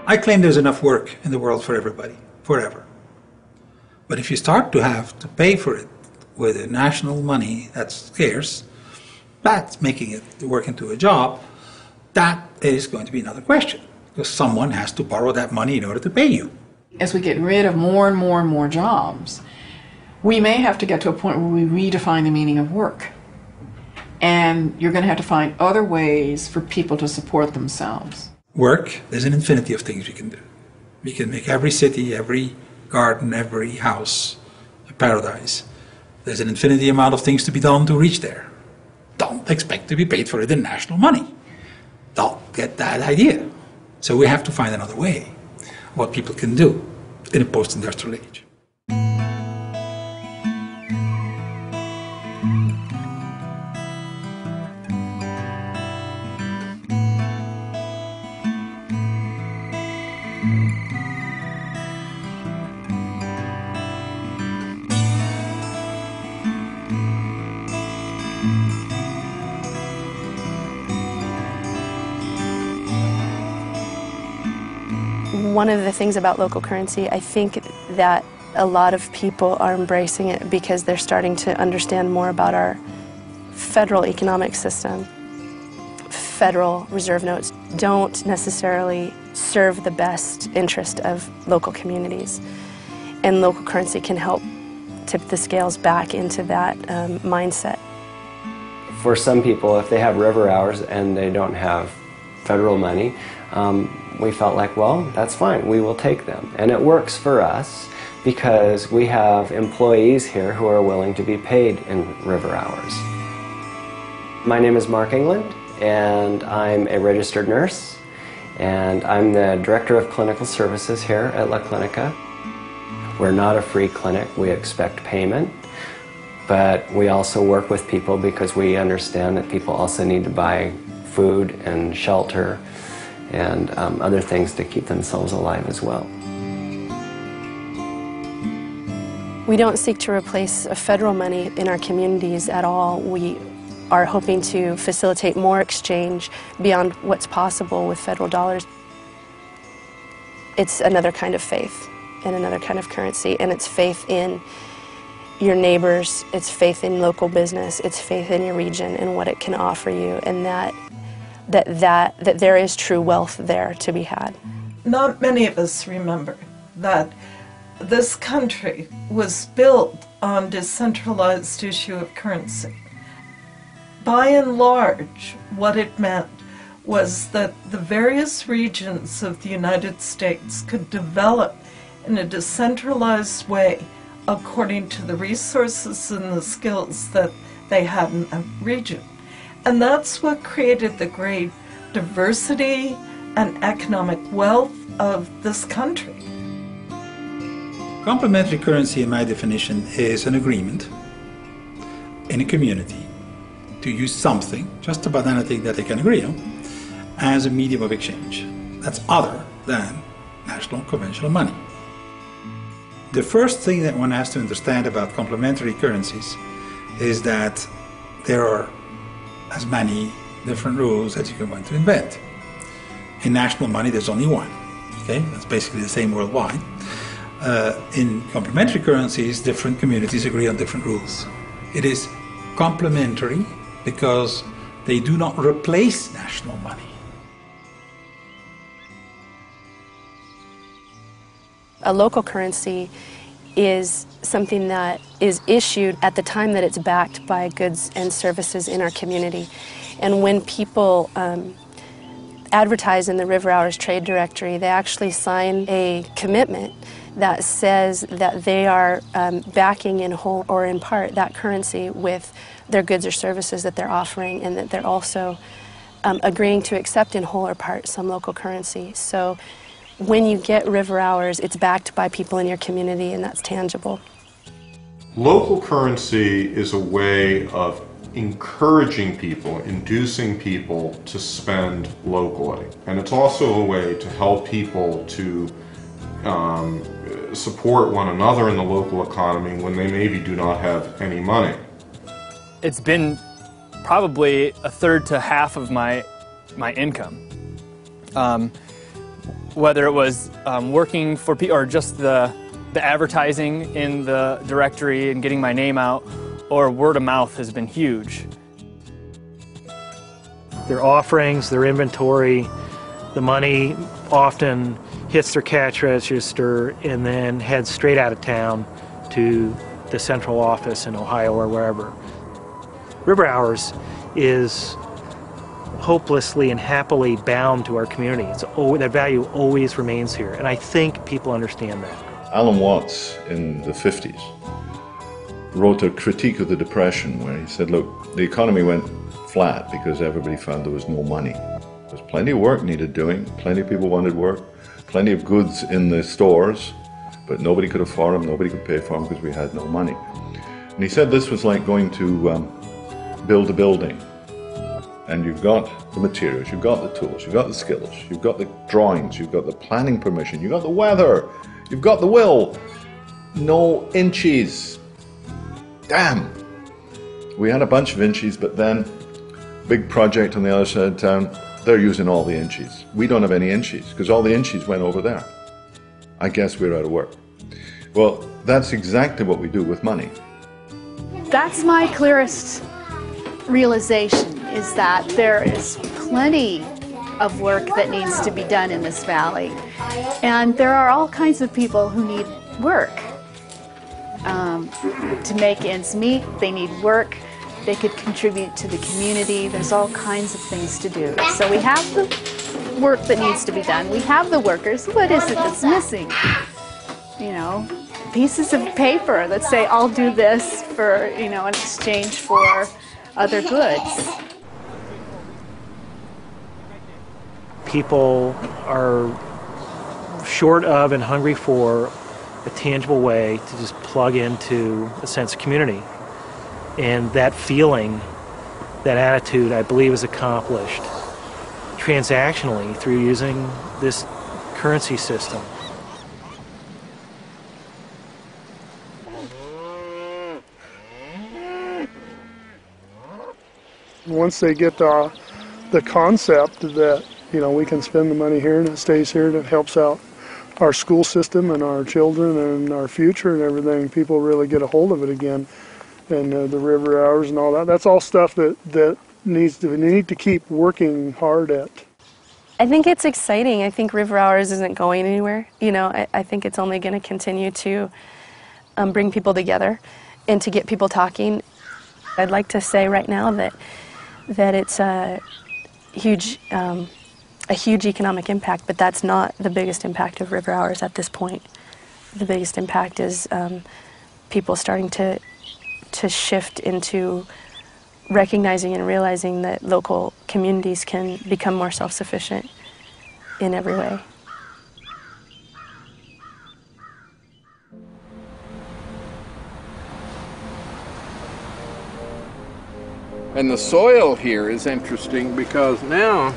I claim there's enough work in the world for everybody, forever. But if you start to have to pay for it with a national money that's scarce, that's making it work into a job, that is going to be another question. Because someone has to borrow that money in order to pay you. As we get rid of more and more and more jobs, we may have to get to a point where we redefine the meaning of work. And you're going to have to find other ways for people to support themselves. Work, there's an infinity of things we can do. We can make every city, every garden, every house a paradise. There's an infinity amount of things to be done to reach there. Don't expect to be paid for it in national money. Don't get that idea. So we have to find another way of what people can do in a post-industrial age. one of the things about local currency, I think that a lot of people are embracing it because they're starting to understand more about our federal economic system. Federal reserve notes don't necessarily serve the best interest of local communities, and local currency can help tip the scales back into that mindset. For some people, if they have river hours and they don't have federal money, we felt like, well, that's fine, we will take them. And it works for us because we have employees here who are willing to be paid in river hours. My name is Mark England, and I'm a registered nurse, and I'm the Director of Clinical Services here at La Clinica. We're not a free clinic, we expect payment, but we also work with people because we understand that people also need to buy food and shelter and other things to keep themselves alive as well. We don't seek to replace federal money in our communities at all. We are hoping to facilitate more exchange beyond what's possible with federal dollars. It's another kind of faith and another kind of currency, and it's faith in your neighbors, it's faith in local business, it's faith in your region and what it can offer you, and that there is true wealth there to be had. Not many of us remember that this country was built on decentralized issue of currency. By and large, what it meant was that the various regions of the United States could develop in a decentralized way according to the resources and the skills that they had in a region. And that's what created the great diversity and economic wealth of this country. Complementary currency, in my definition, is an agreement in a community to use something, just about anything that they can agree on, as a medium of exchange. That's other than national conventional money. The first thing that one has to understand about complementary currencies is that there are as many different rules as you can want to invent. In national money, there's only one. Okay, that's basically the same worldwide. In complementary currencies, different communities agree on different rules. It is complementary because they do not replace national money. A local currency is something that is issued at the time that it's backed by goods and services in our community. And when people advertise in the River Hours Trade Directory, they actually sign a commitment that says that they are backing in whole or in part that currency with their goods or services that they're offering, and that they're also agreeing to accept in whole or part some local currency. So when you get River Hours, it's backed by people in your community, and that's tangible. Local currency is a way of encouraging people, inducing people to spend locally. And it's also a way to help people to support one another in the local economy when they maybe do not have any money. It's been probably a third to half of my income. Whether it was working for people or just the advertising in the directory and getting my name out, or word of mouth has been huge. Their offerings, their inventory, the money often hits their cash register and then heads straight out of town to the central office in Ohio or wherever. River Hours is hopelessly and happily bound to our community. That value always remains here, and I think people understand that. Alan Watts in the 50s wrote a critique of the Depression where he said, look, the economy went flat because everybody found there was no money. There's plenty of work needed doing, plenty of people wanted work, plenty of goods in the stores, but nobody could afford them, nobody could pay for them because we had no money. And he said this was like going to build a building. And you've got the materials, you've got the tools, you've got the skills, you've got the drawings, you've got the planning permission, you've got the weather, you've got the will. No inches. Damn. We had a bunch of inches, but then big project on the other side of town, they're using all the inches. We don't have any inches because all the inches went over there. I guess we're out of work. Well, that's exactly what we do with money. That's my clearest realization, is that there is plenty of work that needs to be done in this valley. And there are all kinds of people who need work to make ends meet. They need work. They could contribute to the community. There's all kinds of things to do. So we have the work that needs to be done. We have the workers. What is it that's missing? You know, pieces of paper that say, I'll do this for, you know, in exchange for other goods. People are short of and hungry for a tangible way to just plug into a sense of community. And that feeling, that attitude, I believe is accomplished transactionally through using this currency system. Once they get the concept that, you know, we can spend the money here and it stays here and it helps out our school system and our children and our future and everything, people really get a hold of it again. And the river hours and all that, that's all stuff that we need to keep working hard at. I think it's exciting. I think River Hours isn't going anywhere. You know, I think it's only going to continue to bring people together and to get people talking. I'd like to say right now that it's a huge economic impact, but that's not the biggest impact of River Hours at this point. The biggest impact is people starting to shift into recognizing and realizing that local communities can become more self-sufficient in every way. And the soil here is interesting because now,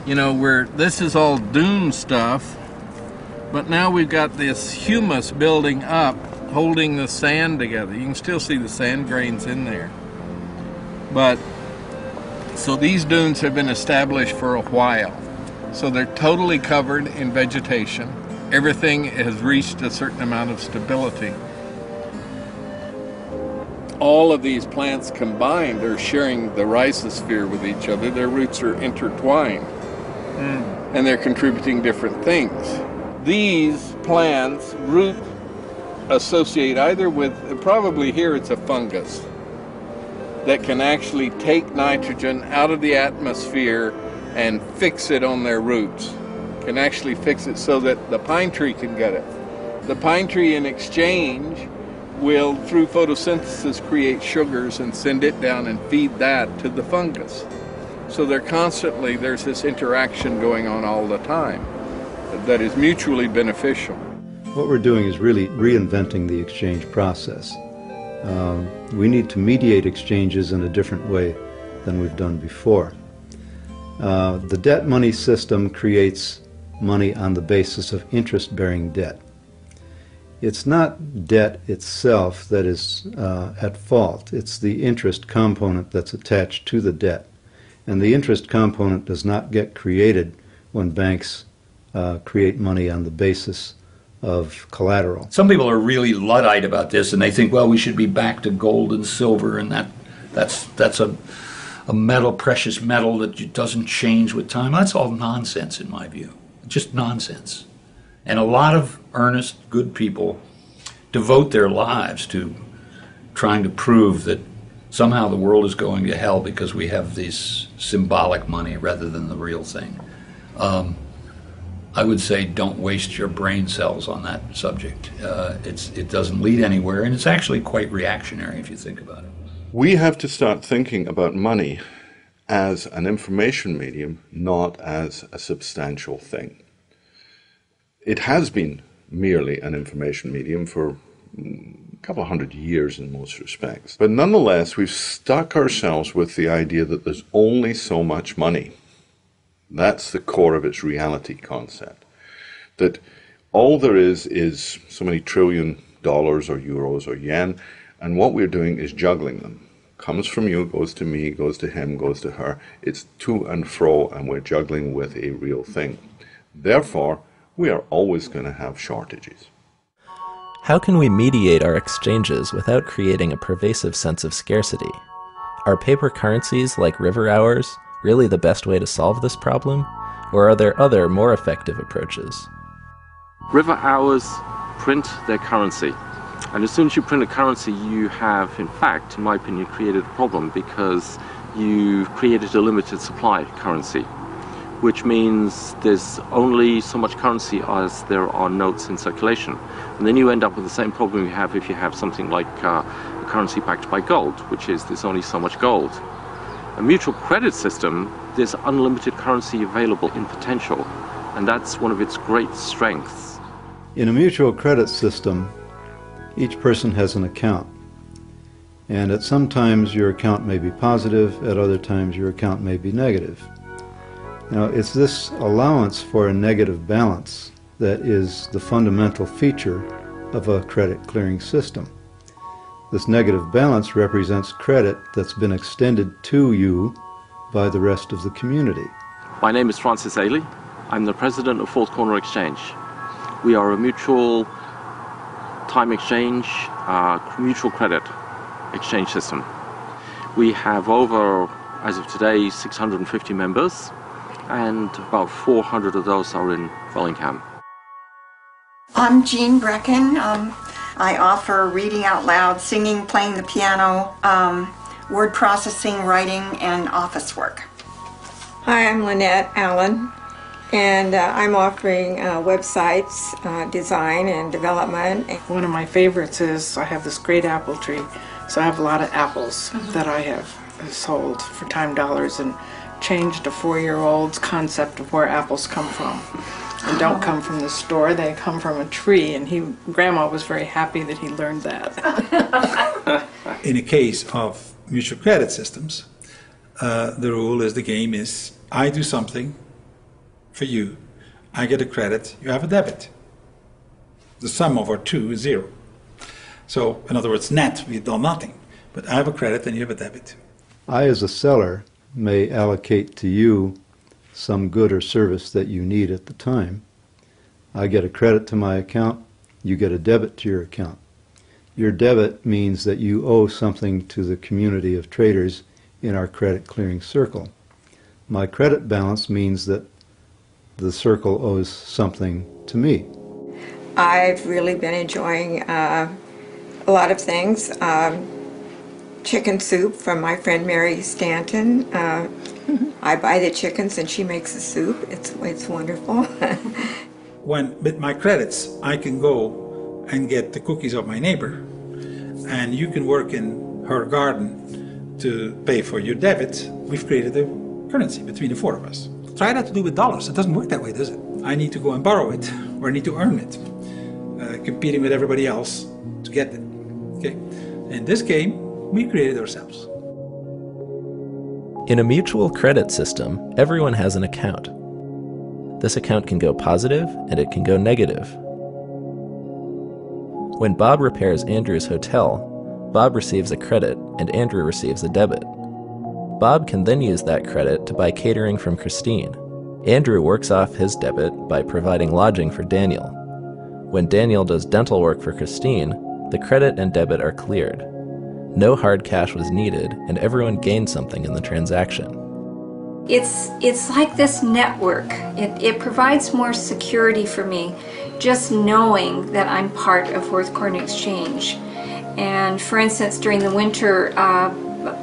you know, this is all dune stuff, but now we've got this humus building up, holding the sand together. You can still see the sand grains in there. But, so these dunes have been established for a while. So they're totally covered in vegetation. Everything has reached a certain amount of stability. All of these plants combined are sharing the rhizosphere with each other. Their roots are intertwined. And they're contributing different things. These plants root associate either with, probably here it's a fungus, that can actually take nitrogen out of the atmosphere and fix it on their roots. Can actually fix it so that the pine tree can get it. The pine tree in exchange will, through photosynthesis, create sugars and send it down and feed that to the fungus. So there's this interaction going on all the time that is mutually beneficial. What we're doing is really reinventing the exchange process. We need to mediate exchanges in a different way than we've done before. The debt money system creates money on the basis of interest-bearing debt. It's not debt itself that is at fault. It's the interest component that's attached to the debt. And the interest component does not get created when banks create money on the basis of collateral. Some people are really Luddite about this, and they think, well, we should be back to gold and silver, and that's a metal, precious metal that doesn't change with time. That's all nonsense in my view, just nonsense. And a lot of earnest, good people devote their lives to trying to prove that somehow the world is going to hell because we have this symbolic money rather than the real thing. I would say don't waste your brain cells on that subject. It doesn't lead anywhere, and it's actually quite reactionary if you think about it. We have to start thinking about money as an information medium, not as a substantial thing. It has been merely an information medium for a couple of hundred years in most respects. But nonetheless, we've stuck ourselves with the idea that there's only so much money. That's the core of its reality concept. That all there is so many trillion dollars or euros or yen, and what we're doing is juggling them. Comes from you, goes to me, goes to him, goes to her. It's to and fro, and we're juggling with a real thing. Therefore, we are always going to have shortages. How can we mediate our exchanges without creating a pervasive sense of scarcity? Are paper currencies like river hours really the best way to solve this problem? Or are there other, more effective approaches? River hours print their currency. And as soon as you print a currency, you have, in fact, in my opinion, created a problem, because you've created a limited supply currency, which means there's only so much currency as there are notes in circulation. And then you end up with the same problem you have if you have something like a currency backed by gold, which is there's only so much gold. A mutual credit system, there's unlimited currency available in potential, and that's one of its great strengths. In a mutual credit system, each person has an account. And at some times your account may be positive, at other times your account may be negative. Now, it's this allowance for a negative balance that is the fundamental feature of a credit clearing system. This negative balance represents credit that's been extended to you by the rest of the community. My name is Francis Ailey. I'm the president of Fourth Corner Exchange. We are a mutual time exchange, mutual credit exchange system. We have over, as of today, 650 members, and about 400 of those are in Bellingham. I'm Jean Brecken. I offer reading out loud, singing, playing the piano, word processing, writing, and office work. Hi, I'm Lynette Allen, and I'm offering websites, design and development. One of my favorites is I have this great apple tree, so I have a lot of apples that I have sold for time dollars and changed a 4-year-old's concept of where apples come from. They don't come from the store, they come from a tree, and Grandma was very happy that he learned that. In a case of mutual credit systems, the rule is, the game is, I do something for you, I get a credit, you have a debit. The sum of our two is 0. So, in other words, net, we've done nothing. But I have a credit and you have a debit. I, as a seller, may allocate to you some good or service that you need at the time. I get a credit to my account, you get a debit to your account. Your debit means that you owe something to the community of traders in our credit clearing circle. My credit balance means that the circle owes something to me. I've really been enjoying a lot of things. Chicken soup from my friend Mary Stanton. I buy the chickens and she makes the soup. It's wonderful. When, with my credits, I can go and get the cookies of my neighbor, and you can work in her garden to pay for your debit. We've created a currency between the 4 of us. Try that to do with dollars. It doesn't work that way, does it? I need to go and borrow it, or I need to earn it, competing with everybody else to get it. Okay? In this game, we created ourselves. In a mutual credit system, everyone has an account. This account can go positive and it can go negative. When Bob repairs Andrew's hotel, Bob receives a credit and Andrew receives a debit. Bob can then use that credit to buy catering from Christine. Andrew works off his debit by providing lodging for Daniel. When Daniel does dental work for Christine, the credit and debit are cleared. No hard cash was needed, and everyone gained something in the transaction. It's like this network. It provides more security for me, just knowing that I'm part of Fourth Corner Exchange. And for instance, during the winter,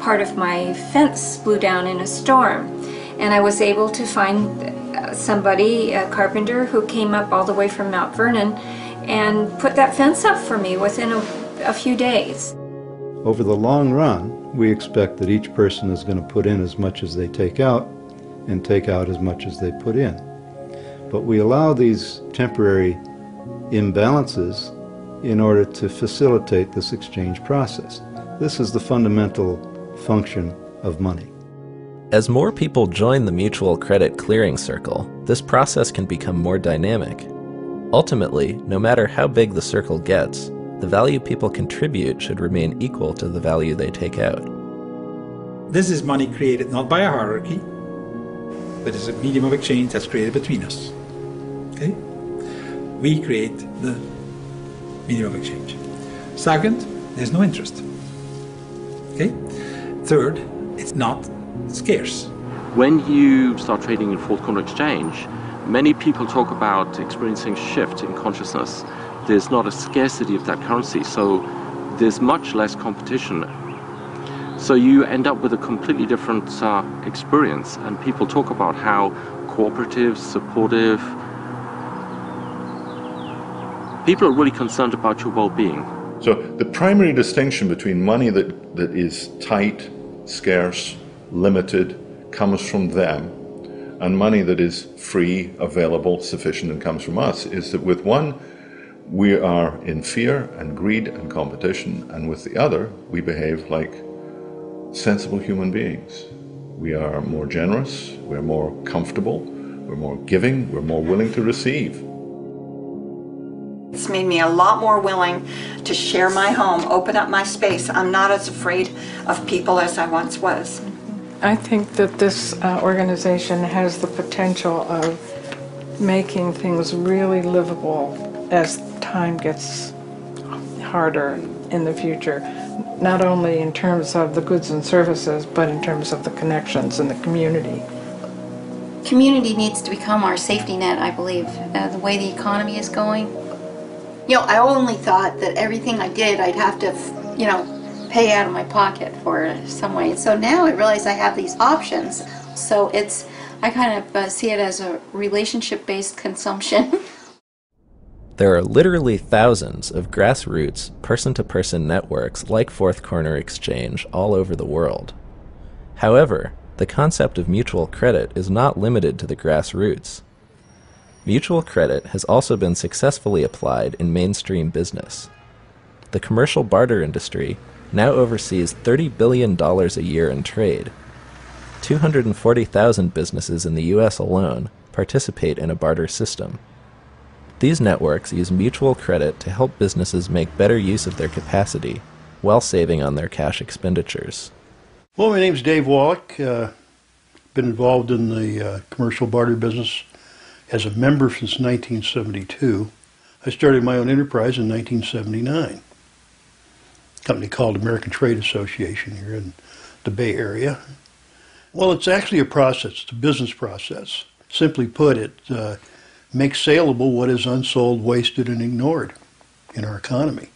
part of my fence blew down in a storm, and I was able to find somebody, a carpenter, who came up all the way from Mount Vernon and put that fence up for me within a few days. Over the long run, we expect that each person is going to put in as much as they take out and take out as much as they put in. But we allow these temporary imbalances in order to facilitate this exchange process. This is the fundamental function of money. As more people join the mutual credit clearing circle, this process can become more dynamic. Ultimately, no matter how big the circle gets, the value people contribute should remain equal to the value they take out. This is money created not by a hierarchy, but is a medium of exchange that's created between us. Okay? we create the medium of exchange. Second, there's no interest. Okay? Third, it's not scarce. When you start trading in fourth corner exchange, many people talk about experiencing a shift in consciousness. There's not a scarcity of that currency, so there's much less competition. So you end up with a completely different experience, and people talk about how cooperative, supportive. People are really concerned about your well-being. So the primary distinction between money that is tight, scarce, limited, comes from them, and money that is free, available, sufficient, and comes from us, is that with one, we are in fear and greed and competition, and with the other, we behave like sensible human beings. We are more generous, we're more comfortable, we're more giving, we're more willing to receive. It's made me a lot more willing to share my home, open up my space. I'm not as afraid of people as I once was. I think that this organization has the potential of making things really livable as time gets harder in the future, not only in terms of the goods and services, but in terms of the connections in the community. Community needs to become our safety net, I believe, the way the economy is going. You know, I only thought that everything I did, I'd have to, you know, pay out of my pocket for some way. And so now I realize I have these options. So I kind of see it as a relationship-based consumption. There are literally thousands of grassroots, person-to-person networks like Fourth Corner Exchange all over the world. However, the concept of mutual credit is not limited to the grassroots. Mutual credit has also been successfully applied in mainstream business. The commercial barter industry now oversees $30 billion a year in trade. 240,000 businesses in the US alone participate in a barter system. These networks use mutual credit to help businesses make better use of their capacity while saving on their cash expenditures. Well, my name's Dave Wallach. Been involved in the commercial barter business as a member since 1972. I started my own enterprise in 1979. A company called American Trade Association here in the Bay Area. Well, it's actually a process. It's a business process. Simply put, it makes saleable what is unsold, wasted, and ignored in our economy.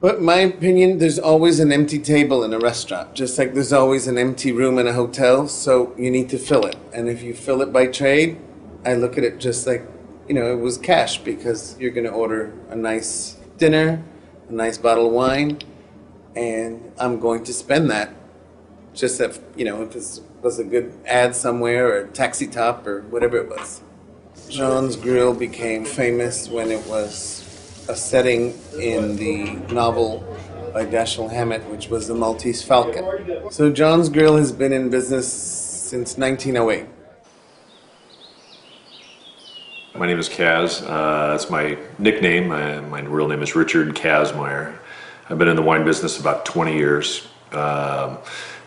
But in my opinion, there's always an empty table in a restaurant, just like there's always an empty room in a hotel, so you need to fill it. And if you fill it by trade, I look at it just like, you know, it was cash, because you're going to order a nice dinner, a nice bottle of wine, and I'm going to spend that. Just if, you know, if it was a good ad somewhere or a taxi top or whatever it was. John's Grill became famous when it was a setting in the novel by Dashiell Hammett, which was The Maltese Falcon. So John's Grill has been in business since 1908. My name is Kaz. That's my nickname. My real name is Richard Kazmaier. I've been in the wine business about 20 years. I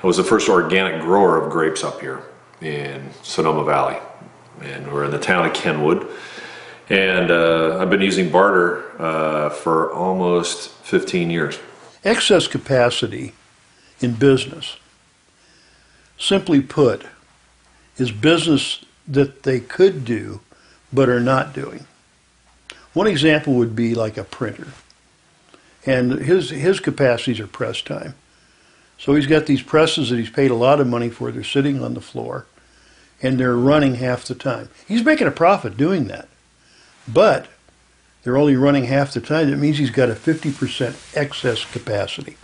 was the first organic grower of grapes up here in Sonoma Valley. And we're in the town of Kenwood. And I've been using barter for almost 15 years. Excess capacity in business, simply put, is business that they could do but are not doing. One example would be like a printer. And his capacities are press time. So he's got these presses that he's paid a lot of money for. They're sitting on the floor, and they're running half the time. He's making a profit doing that. But they're only running half the time. That means he's got a 50% excess capacity.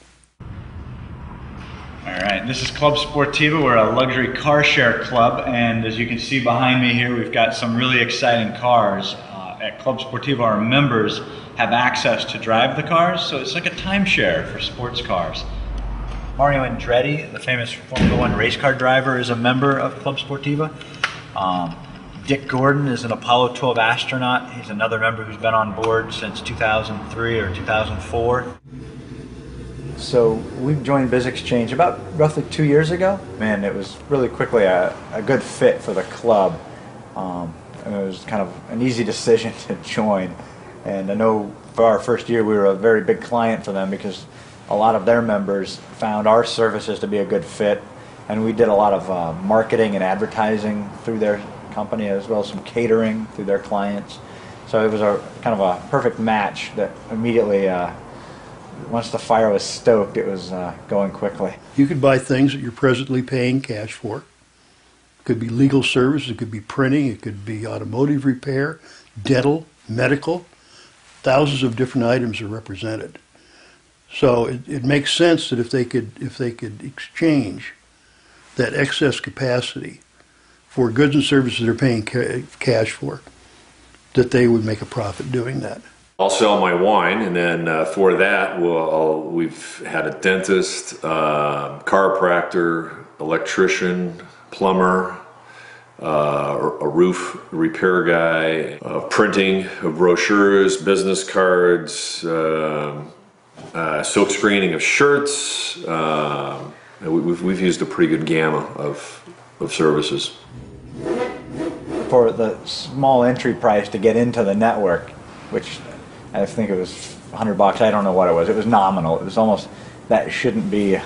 All right, this is Club Sportiva. We're a luxury car share club, and as you can see behind me here, we've got some really exciting cars. At Club Sportiva, our members have access to drive the cars, so it's like a timeshare for sports cars. Mario Andretti, the famous Formula One race car driver, is a member of Club Sportiva. Dick Gordon is an Apollo 12 astronaut. He's another member who's been on board since 2003 or 2004. So we joined BizExchange about roughly 2 years ago, and it was really quickly a good fit for the club. and it was kind of an easy decision to join. And I know for our first year we were a very big client for them because a lot of their members found our services to be a good fit, and we did a lot of marketing and advertising through their company, as well as some catering through their clients. So it was a kind of a perfect match that immediately, once the fire was stoked, it was going quickly. You could buy things that you're presently paying cash for. It could be legal service, it could be printing, it could be automotive repair, dental, medical. Thousands of different items are represented. So it makes sense that if they could exchange that excess capacity for goods and services they're paying cash for, that they would make a profit doing that. I'll sell my wine, and then for that, we've had a dentist, chiropractor, electrician, plumber, a roof repair guy, printing of brochures, business cards, silk screening of shirts. We've used a pretty good gamma of services. For the small entry price to get into the network, which I think it was $100, I don't know what it was. It was nominal. It was almost, that shouldn't be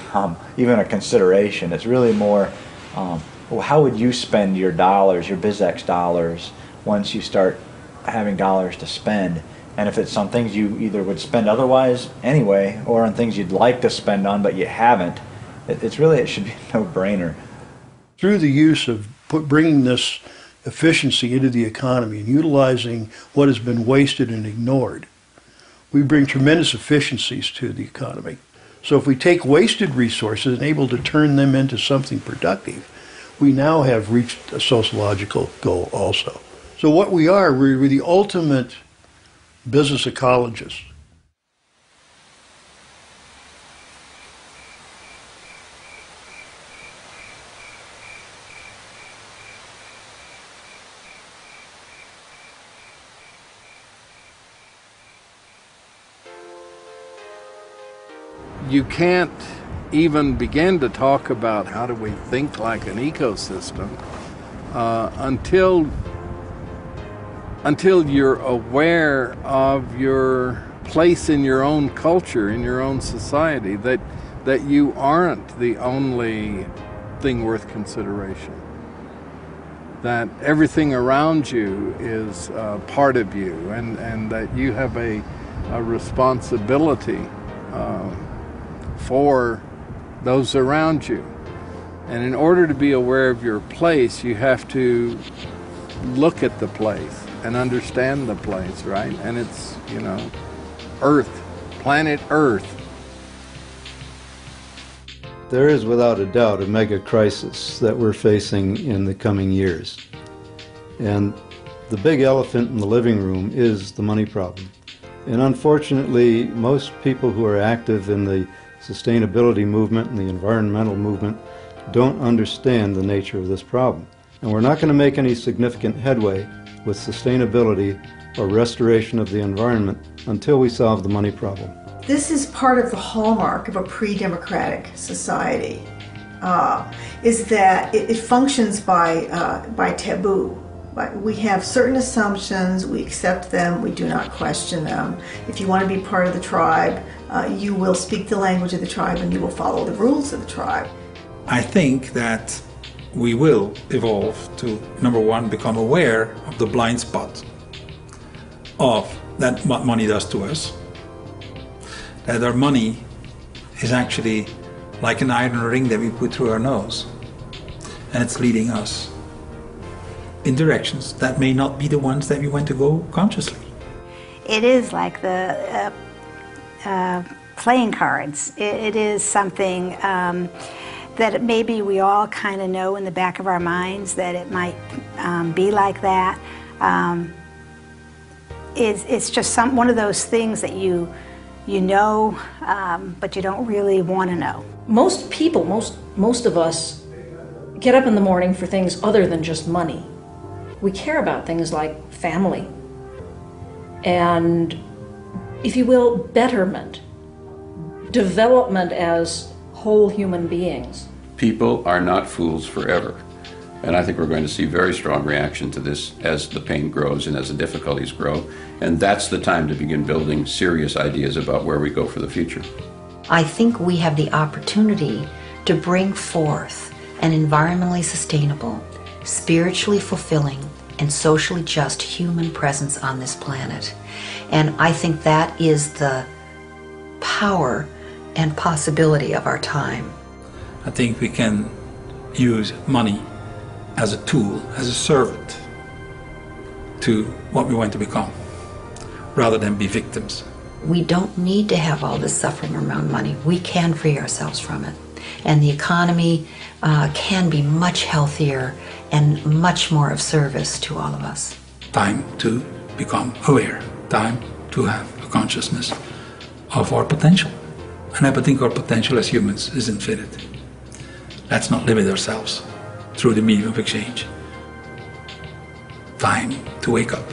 even a consideration. It's really more, well, how would you spend your dollars, your BizX dollars, once you start having dollars to spend? And if it's on things you either would spend otherwise anyway, or on things you'd like to spend on but you haven't, it should be a no-brainer. Through the use of bringing this efficiency into the economy and utilizing what has been wasted and ignored, we bring tremendous efficiencies to the economy. So if we take wasted resources and able to turn them into something productive, we now have reached a sociological goal also. So what we are, we're the ultimate business ecologists. You can't even begin to talk about how do we think like an ecosystem until you're aware of your place in your own culture, in your own society, that you aren't the only thing worth consideration, that everything around you is part of you, and that you have a responsibility for those around you. And in order to be aware of your place, you have to look at the place and understand the place, right? And it's, Earth, planet Earth. There is without a doubt a mega crisis that we're facing in the coming years. And the big elephant in the living room is the money problem. And unfortunately, most people who are active in the sustainability movement and the environmental movement don't understand the nature of this problem. And we're not going to make any significant headway with sustainability or restoration of the environment until we solve the money problem. This is part of the hallmark of a pre-democratic society, is that it functions by taboo. We have certain assumptions, we accept them, we do not question them. If you want to be part of the tribe, you will speak the language of the tribe and you will follow the rules of the tribe. I think that we will evolve to, number one, become aware of the blind spot of that what money does to us. That our money is actually like an iron ring that we put through our nose, and it's leading us in directions that may not be the ones that we want to go consciously. It is like the playing cards. It is something that maybe we all kind of know in the back of our minds that it might be like that. It's just one of those things that you know, but you don't really want to know. Most people, most of us, get up in the morning for things other than just money. We care about things like family and, if you will, betterment, development as whole human beings. People are not fools forever. And I think we're going to see very strong reaction to this as the pain grows and as the difficulties grow. And that's the time to begin building serious ideas about where we go for the future. I think we have the opportunity to bring forth an environmentally sustainable, spiritually fulfilling, and socially just human presence on this planet. And I think that is the power and possibility of our time. I think we can use money as a tool, as a servant to what we want to become, rather than be victims. We don't need to have all this suffering around money. We can free ourselves from it. And the economy can be much healthier and much more of service to all of us. Time to become aware, time to have a consciousness of our potential. And I think our potential as humans is infinite. Let's not limit ourselves through the medium of exchange. Time to wake up.